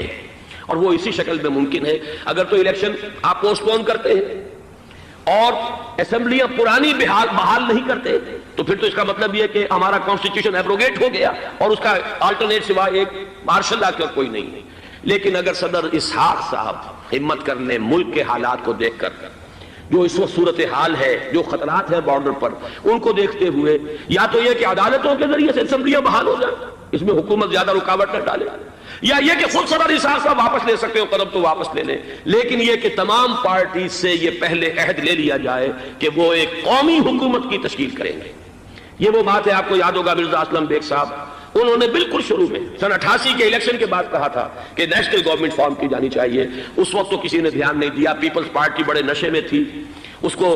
اور وہ اسی شکل میں ممکن ہے۔ اگر تو الیکشن آپ پوسٹ پون کرتے ہیں اور اسمبلیاں پرانی بحال نہیں کرتے تو پھر تو اس کا مطلب یہ کہ ہمارا کانسٹیٹیوشن ایبروگیٹ ہو گیا اور اس کا آلٹرنیٹ سوائے ایک مارشل لا کا کوئی نہیں ہے۔ لیکن اگر صدر اسحاق صاحب ہمت کر لیں ملک کے حالات کو دیکھ کر، جو اس وقت صورتحال ہے، جو خطرات ہیں بارڈر پر، ان کو دیکھتے ہوئے یا تو یہ کہ عدالتوں کے ذریعے سے اسمبلیاں بحال ہو جائیں، اس میں حکومت زیادہ رکاوٹ نہ ڈالے، یا یہ کہ خود صدر اسحاق صاحب واپس لے سکتے ہو قدم تو واپس لے لیں، لیکن یہ کہ تمام پارٹی سے یہ پہلے عہد لے لیا جائے کہ وہ ایک قومی حکومت کی تشکیل کریں گے۔ یہ وہ بات ہے، آپ کو یاد ہوگا مرزا اسلم بیگ صاحب، انہوں نے بالکل شروع میں سن 88 کے الیکشن کے بعد کہا تھا کہ نیشنل گورنمنٹ فارم کی جانی چاہیے۔ اس وقت تو کسی نے دھیان نہیں دیا، پیپلز پارٹی بڑے نشے میں تھی، اس کو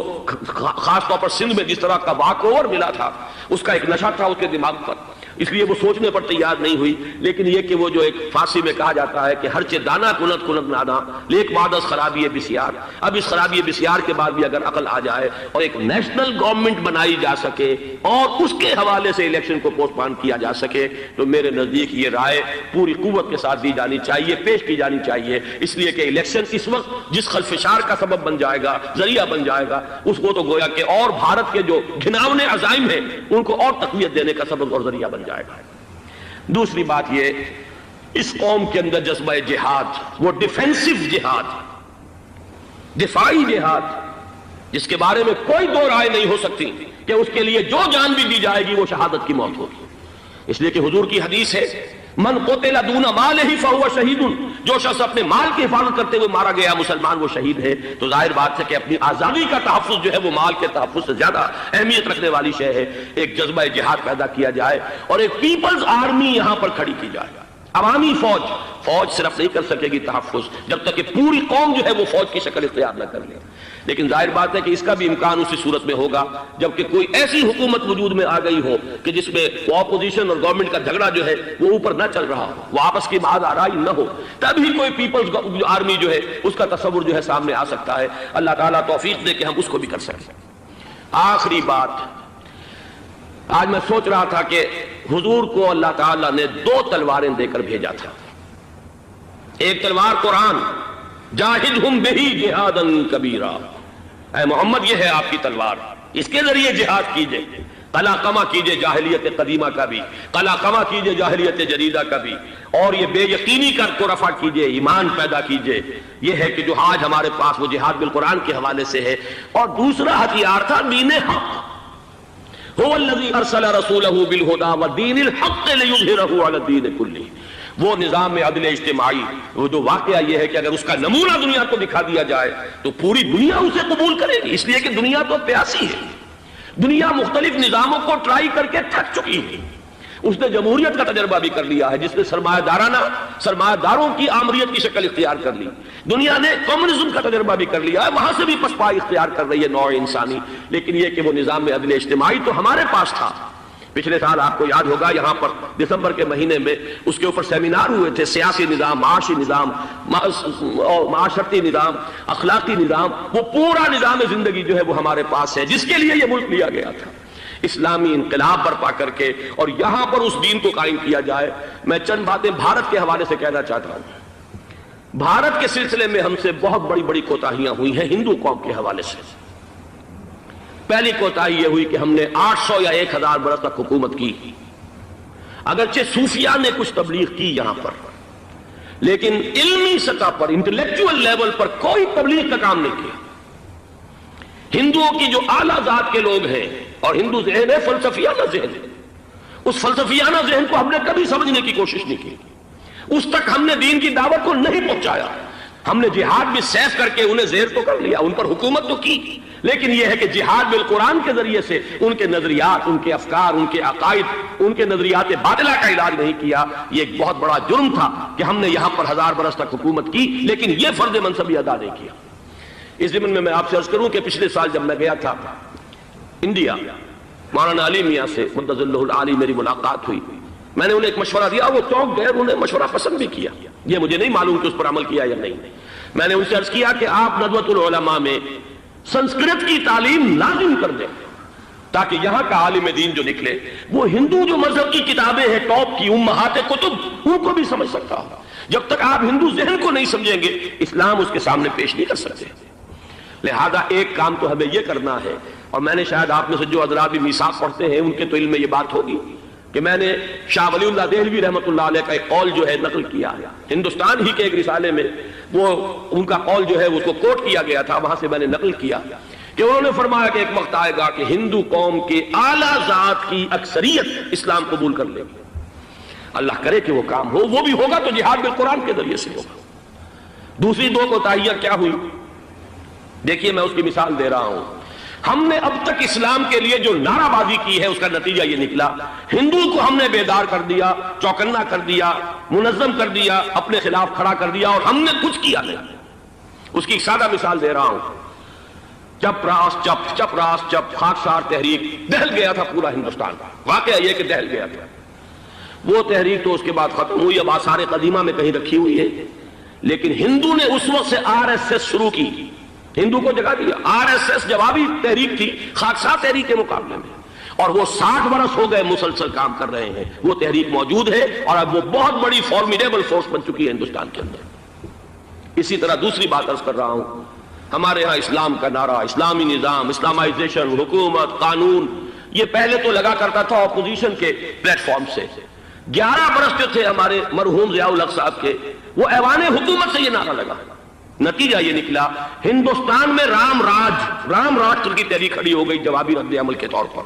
خاص طور پر سندھ میں جس طرح کا واک اوور ملا تھا، اس کا ایک نشہ تھا اس کے دماغ پر، اس لیے وہ سوچنے پر تیار نہیں ہوئی۔ لیکن یہ کہ وہ جو ایک فارسی میں کہا جاتا ہے کہ ہرچہ دانا کنت کنت نانا لیک بعد از خرابی بسیار، اب اس خرابی بسیار کے بعد بھی اگر عقل آ جائے اور ایک نیشنل گورنمنٹ بنائی جا سکے اور اس کے حوالے سے الیکشن کو پوسٹ پون کیا جا سکے، تو میرے نزدیک یہ رائے پوری قوت کے ساتھ دی جانی چاہیے، پیش کی جانی چاہیے، اس لیے کہ الیکشن اس وقت جس خلفشار کا سبب بن جائے گا، ذریعہ بن جائے گا، اس کو تو گویا کہ اور بھارت کے جو گھناونے عزائم ہیں ان کو اور تقویت دینے کا سبب اور ذریعہ بن جائے گا۔ دوسری بات یہ، اس قوم کے اندر جذبہ جہاد، وہ ڈیفینسو جہاد، دفاعی جہاد، جس کے بارے میں کوئی دو رائے نہیں ہو سکتی کہ اس کے لیے جو جان بھی دی جائے گی وہ شہادت کی موت ہوگی، اس لیے کہ حضور کی حدیث ہے من قتل دون مالہ فہو شہید، جو شخص اپنے مال کی حفاظت کرتے ہوئے مارا گیا مسلمان وہ شہید ہے۔ تو ظاہر بات ہے کہ اپنی آزادی کا تحفظ جو ہے وہ مال کے تحفظ سے زیادہ اہمیت رکھنے والی شے ہے۔ ایک جذبہ جہاد پیدا کیا جائے اور ایک پیپلز آرمی یہاں پر کھڑی کی جائے، عوامی فوج صرف نہیں کر سکے گی تحفظ جب تک کہ پوری قوم جو ہے وہ فوج کی شکل اختیار نہ کر لے، لیکن ظاہر بات ہے کہ اس کا بھی امکان اسی صورت میں ہوگا جبکہ کوئی ایسی حکومت وجود میں آ گئی ہو کہ جس میں اپوزیشن اور گورنمنٹ کا جھگڑا جو ہے وہ اوپر نہ چل رہا ہو، وہ آپس کی بات آرائی نہ ہو، تبھی کوئی پیپلز آرمی جو ہے اس کا تصور جو ہے سامنے آ سکتا ہے۔ اللہ تعالیٰ توفیق دے کہ ہم اس کو بھی کر سکیں۔ آخری بات، آج میں سوچ رہا تھا کہ حضور کو اللہ تعالیٰ نے 2 تلواریں دے کر بھیجا تھا، ایک تلوار قرآن، جاہدہم بہی جہادا کبیرا، اے محمد یہ ہے آپ کی تلوار، اس کے ذریعے جہاد کیجئے، قلع قمع کیجئے جاہلیت قدیمہ کا بھی، قلع قمع کیجئے جاہلیت جدیدہ کا بھی، اور یہ بے یقینی کو رفع کیجئے، ایمان پیدا کیجئے۔ یہ ہے کہ جو آج ہمارے پاس وہ جہاد بالقرآن کے حوالے سے ہے۔ اور دوسرا ہتھیار تھا دین حق، هو الذي ارسل رسوله بالهدى ودين الحق ليظهره على الدين كله، وہ نظام عدل اجتماعی، وہ جو واقعہ یہ ہے کہ اگر اس کا نمونہ دنیا کو دکھا دیا جائے تو پوری دنیا اسے قبول کرے گی، اس لیے کہ دنیا تو پیاسی ہے، دنیا مختلف نظاموں کو ٹرائی کر کے تھک چکی ہے۔ اس نے جمہوریت کا تجربہ بھی کر لیا ہے جس نے سرمایہ داروں کی آمریت کی شکل اختیار کر لی، دنیا نے کمیونزم کا تجربہ بھی کر لیا ہے، وہاں سے بھی پسپائی اختیار کر رہی ہے نوع انسانی، لیکن یہ کہ وہ نظام عدل اجتماعی تو ہمارے پاس تھا۔ پچھلے سال آپ کو یاد ہوگا یہاں پر دسمبر کے مہینے میں اس کے اوپر سیمینار ہوئے تھے، سیاسی نظام، معاشی نظام، معاشرتی نظام، اخلاقی نظام، وہ پورا نظام زندگی جو ہے وہ ہمارے پاس ہے جس کے لیے یہ ملک لیا گیا تھا، اسلامی انقلاب برپا کر کے، اور یہاں پر اس دین کو قائم کیا جائے۔ میں چند باتیں بھارت کے حوالے سے کہنا چاہتا ہوں۔ بھارت کے سلسلے میں ہم سے بہت بڑی بڑی کوتاہیاں ہوئی ہیں ہندو قوم کے حوالے سے۔ پہلی کوتاہی یہ ہوئی کہ ہم نے 800 یا 1000 برس تک حکومت کی، اگرچہ صوفیاء نے کچھ تبلیغ کی یہاں پر، لیکن علمی سطح پر، انٹلیکچوئل لیول پر کوئی تبلیغ کا کام نہیں کیا۔ ہندوؤں کی جو اعلیٰ ذات کے لوگ ہیں، اور ہندو ذہن ہے فلسفیانہ ذہن ہے، اس فلسفیانہ ذہن کو ہم نے کبھی سمجھنے کی کوشش نہیں کی، اس تک ہم نے دین کی دعوت کو نہیں پہنچایا۔ ہم نے جہاد بھی سیف کر کے انہیں زیر تو کر لیا، ان پر حکومت تو کی، لیکن یہ ہے کہ جہاد بالقرآن کے ذریعے سے ان کے نظریات، ان کے افکار، ان کے عقائد، ان کے نظریات باطلہ کا علاج نہیں کیا۔ یہ ایک بہت بڑا جرم تھا کہ ہم نے یہاں پر 1000 برس تک حکومت کی لیکن یہ فرض منصبی ادا نہیں کیا۔ اس ضمن میں آپ سے عرض کروں کہ پچھلے سال جب میں گیا تھا انڈیا، مولانا علی میاں سے مدظ اللہ العالی میری ملاقات ہوئی، میں نے انہیں ایک مشورہ دیا، وہ چونک گئے، انہوں نے مشورہ پسند بھی کیا، یہ مجھے نہیں معلوم کہ اس پر عمل کیا یا نہیں۔ میں نے ان سے عرض کیا کہ آپ ندوۃ العلماء میں سنسکرت کی تعلیم لازم کر دیں تاکہ یہاں کا عالم دین جو نکلے وہ ہندو جو مذہب کی کتابیں ہیں ٹاپ کی امہات کتب ان کو بھی سمجھ سکتا ہو۔ جب تک آپ ہندو ذہن کو نہیں سمجھیں گے اسلام اس کے سامنے پیش نہیں کر سکتے۔ لہذا ایک کام تو ہمیں یہ کرنا ہے، اور میں نے شاید آپ میں سے جو حضرات بھی میثاق پڑھتے ہیں ان کے تو علم میں یہ بات ہوگی کہ میں نے شاہ ولی اللہ دہلوی رحمۃ اللہ علیہ کا ایک قول جو ہے نقل کیا ہے ہندوستان ہی کے ایک رسالے میں، وہ ان کا قول جو ہے اس کو کوٹ کیا گیا تھا، وہاں سے میں نے نقل کیا کہ انہوں نے فرمایا کہ ایک وقت آئے گا کہ ہندو قوم کے اعلیٰ ذات کی اکثریت اسلام قبول کر لے گی۔ اللہ کرے کہ وہ کام ہو، وہ بھی ہوگا تو جہاد بالقرآن کے ذریعے سے ہوگا۔ دوسری دو کوتاہیاں کیا ہوئی؟ دیکھیے میں اس کی مثال دے رہا ہوں۔ ہم نے اب تک اسلام کے لیے جو نعرہ بازی کی ہے اس کا نتیجہ یہ نکلا، ہندو کو ہم نے بیدار کر دیا، چوکنا کر دیا، منظم کر دیا، اپنے خلاف کھڑا کر دیا، اور ہم نے کچھ کیا نہیں۔ اس کی ایک سادہ مثال دے رہا ہوں۔ چپ راس چپ، چپ راس چپ، خاکسار تحریک دہل گیا تھا پورا ہندوستان، واقعہ یہ کہ دہل گیا تھا۔ وہ تحریک تو اس کے بعد ختم ہوئی، اب آثار قدیمہ میں کہیں رکھی ہوئی ہے، لیکن ہندو نے اس وقت سے RSS شروع کی، ہندو کو جگہ دیا۔ RSS جوابی تحریک تھی خاکسار تحریک کے مقابلے میں، اور وہ 60 برس ہو گئے مسلسل کام کر رہے ہیں، وہ تحریک موجود ہے اور اب وہ بہت بڑی فارمیڈیبل فورس بن چکی ہے ہندوستان کے اندر۔ اسی طرح دوسری بات عرض کر رہا ہوں، ہمارے ہاں اسلام کا نعرہ، اسلامی نظام، اسلامائزیشن، حکومت، قانون، یہ پہلے تو لگا کرتا تھا اپوزیشن کے پلیٹ فارم سے۔ 11 برس جو تھے ہمارے مرحوم ضیاء الحق صاحب کے، وہ ایوان حکومت سے یہ نعرہ لگا۔ نتیجہ یہ نکلا ہندوستان میں رام راج کی تحریک کھڑی ہو گئی جوابی رد عمل کے طور پر۔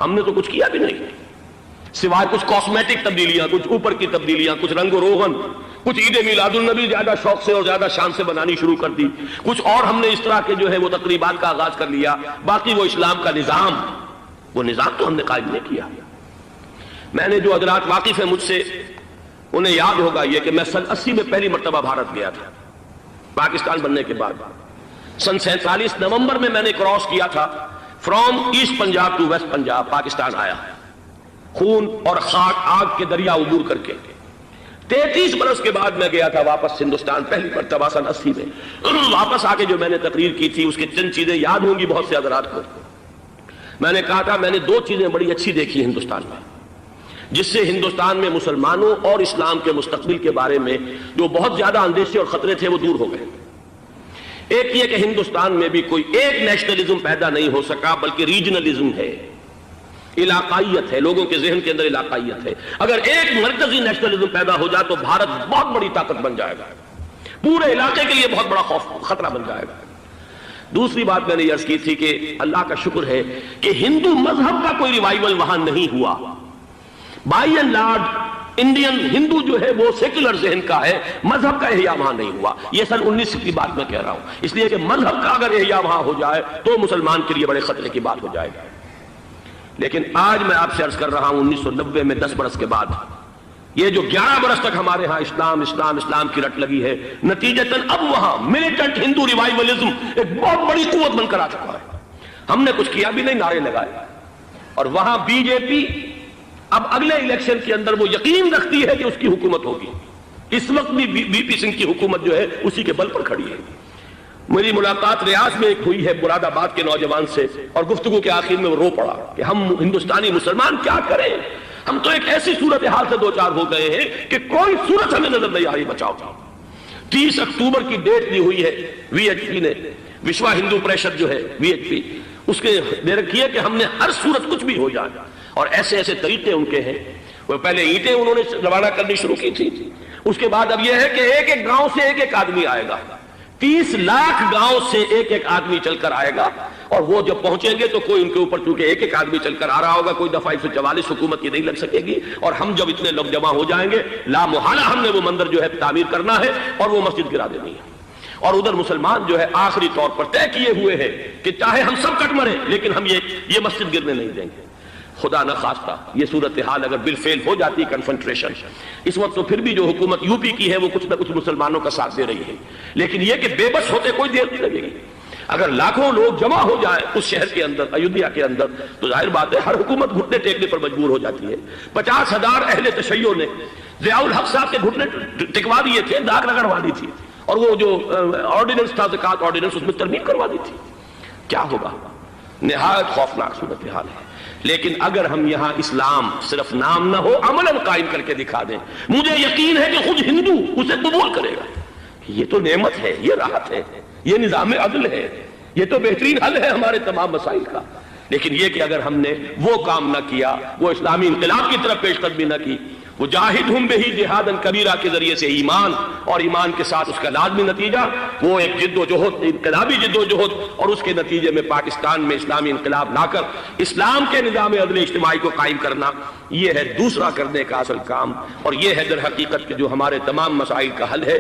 ہم نے تو کچھ کیا بھی نہیں سوائے کچھ کاسمیٹک تبدیلیاں، کچھ اوپر کی تبدیلیاں، کچھ رنگ و روغن، کچھ عید میلاد النبی زیادہ شوق سے اور زیادہ شان سے بنانی شروع کر دی، کچھ اور ہم نے اس طرح کے جو ہے وہ تقریبات کا آغاز کر لیا۔ باقی وہ اسلام کا نظام، وہ نظام تو ہم نے قائم نہیں کیا۔ میں نے جو حضرات واقف ہیں مجھ سے، انہیں یاد ہوگا یہ کہ میں سن 80 میں پہلی مرتبہ بھارت گیا تھا، پاکستان بننے کے بعد۔ سن 47 نومبر میں نے کراس کیا تھا from east Punjab to west Punjab, Pakistan آیا، خون اور خاک آگ کے دریا عبور کر کے۔ 33 برس کے بعد میں گیا تھا واپس ہندوستان، پہلی مرتبہ سن 80 میں۔ واپس آ کے جو میں نے تقریر کی تھی اس کے چند چیزیں یاد ہوں گی بہت سے حضرات کو۔ میں نے کہا تھا میں نے 2 چیزیں بڑی اچھی دیکھی ہندوستان میں، جس سے ہندوستان میں مسلمانوں اور اسلام کے مستقبل کے بارے میں جو بہت زیادہ اندیشے اور خطرے تھے وہ دور ہو گئے۔ ایک یہ کہ ہندوستان میں بھی کوئی ایک نیشنلزم پیدا نہیں ہو سکا، بلکہ ریجنلزم ہے، علاقائیت ہے، لوگوں کے ذہن کے اندر علاقائیت ہے۔ اگر ایک مرکزی نیشنلزم پیدا ہو جائے تو بھارت بہت بڑی طاقت بن جائے گا، پورے علاقے کے لیے بہت بڑا خطرہ بن جائے گا۔ دوسری بات میں نے یہ عرض کی تھی کہ اللہ کا شکر ہے کہ ہندو مذہب کا کوئی ریوائول وہاں نہیں ہوا۔ بائی اینڈ لارج انڈین ہندو جو ہے وہ سیکولر ذہن کا ہے، مذہب کا احیاء وہاں نہیں ہوا۔ یہ سن 19 کی بات میں کہہ رہا ہوں، اس لیے کہ مذہب کا اگر احیاء وہاں ہو جائے تو مسلمان کے لیے بڑے خطرے کی بات ہو جائے گا۔ لیکن آج میں آپ سے عرض کر رہا ہوں 1990 میں 10 برس کے بعد یہ جو 11 برس تک ہمارے ہاں اسلام کی رٹ لگی ہے، نتیجتاً اب وہاں ملیٹنٹ ہندو ریوائولزم ایک بہت بڑی قوت بن کر آ چکا ہے۔ ہم نے کچھ کیا بھی نہیں، نعرے لگائے، اور وہاں بی جے پی اب اگلے الیکشن کے اندر وہ یقین رکھتی ہے کہ اس کی حکومت ہوگی۔ اس وقت بھی بی پی سنگھ کی حکومت جو ہے اسی کے بل پر کھڑی ہے۔ میری ملاقات ریاض میں ایک ہوئی ہے مراد آباد کے نوجوان سے، اور گفتگو کے آخر میں وہ رو پڑا کہ ہم ہندوستانی مسلمان کیا کریں، ہم تو ایک ایسی صورتحال سے دوچار ہو گئے ہیں کہ کوئی صورت ہمیں نظر نہیں آ رہی، بچاؤ۔ 30 اکتوبر کی ڈیٹ دی ہوئی ہے وی ایچ پی نے، وشوا ہندو پریشد جو ہے وی ایچ پی، اس کے دے رکھی ہے کہ ہم نے ہر صورت کچھ بھی ہو جائے، اور ایسے ایسے طریقے ان کے ہیں۔ وہ پہلے اینٹیں انہوں نے روانہ کرنی شروع کی تھی، اس کے بعد اب یہ ہے کہ ایک ایک گاؤں سے ایک ایک آدمی آئے گا، 30 لاکھ گاؤں سے ایک ایک آدمی چل کر آئے گا، اور وہ جب پہنچیں گے تو کوئی ان کے اوپر چونکہ ایک ایک آدمی چل کر آ رہا ہوگا، کوئی دفعہ 144 حکومت کی نہیں لگ سکے گی، اور ہم جب اتنے لوگ جمع ہو جائیں گے لا محالہ ہم نے وہ مندر جو ہے تعمیر کرنا ہے اور وہ مسجد گرا دینی ہے۔ اور ادھر مسلمان جو ہے آخری طور پر طے کیے ہوئے ہیں کہ چاہے ہم سب کٹ مریں لیکن ہم یہ مسجد گرنے نہیں دیں گے۔ خدا نہ خواستہ یہ صورتحال اگر بالفعل ہو جاتی کنفنٹریشن، اس وقت تو پھر بھی جو حکومت یو پی کی ہے وہ کچھ نہ کچھ مسلمانوں کا ساتھ دے رہی ہے، لیکن یہ کہ بے بس ہوتے کوئی دیر نہیں لگے گی۔ اگر لاکھوں لوگ جمع ہو جائیں اس شہر کے اندر، ایودھیا کے اندر، تو ظاہر بات ہے ہر حکومت گھٹنے ٹیکنے پر مجبور ہو جاتی ہے۔ 50,000 اہل تشیع نے ضیاء الحق صاحب کے گھٹنے ٹکوا دیے تھے، داغ رگڑوا دی تھی، اور وہ جو آرڈیننس تھا زکوٰۃ آرڈیننس اس میں ترمیم کروا دی تھی۔ کیا ہوگا؟ نہایت خوفناک صورتحال ہے۔ لیکن اگر ہم یہاں اسلام صرف نام نہ ہو عملاً قائم کر کے دکھا دیں، مجھے یقین ہے کہ خود ہندو اسے قبول کرے گا۔ یہ تو نعمت ہے، یہ راحت ہے، یہ نظام عدل ہے، یہ تو بہترین حل ہے ہمارے تمام مسائل کا۔ لیکن یہ کہ اگر ہم نے وہ کام نہ کیا، وہ اسلامی انقلاب کی طرف پیش قدمی نہ کی، وہ جاہدہم بہی جہادن کبیرہ کے ذریعے سے ایمان، اور ایمان کے ساتھ اس کا لازمی نتیجہ وہ ایک جد و جہد، انقلابی جد و جہد، اور اس کے نتیجے میں پاکستان میں اسلامی انقلاب لا کر اسلام کے نظام عدل اجتماعی کو قائم کرنا، یہ ہے دوسرا کرنے کا اصل کام، اور یہ ہے در حقیقت کہ جو ہمارے تمام مسائل کا حل ہے۔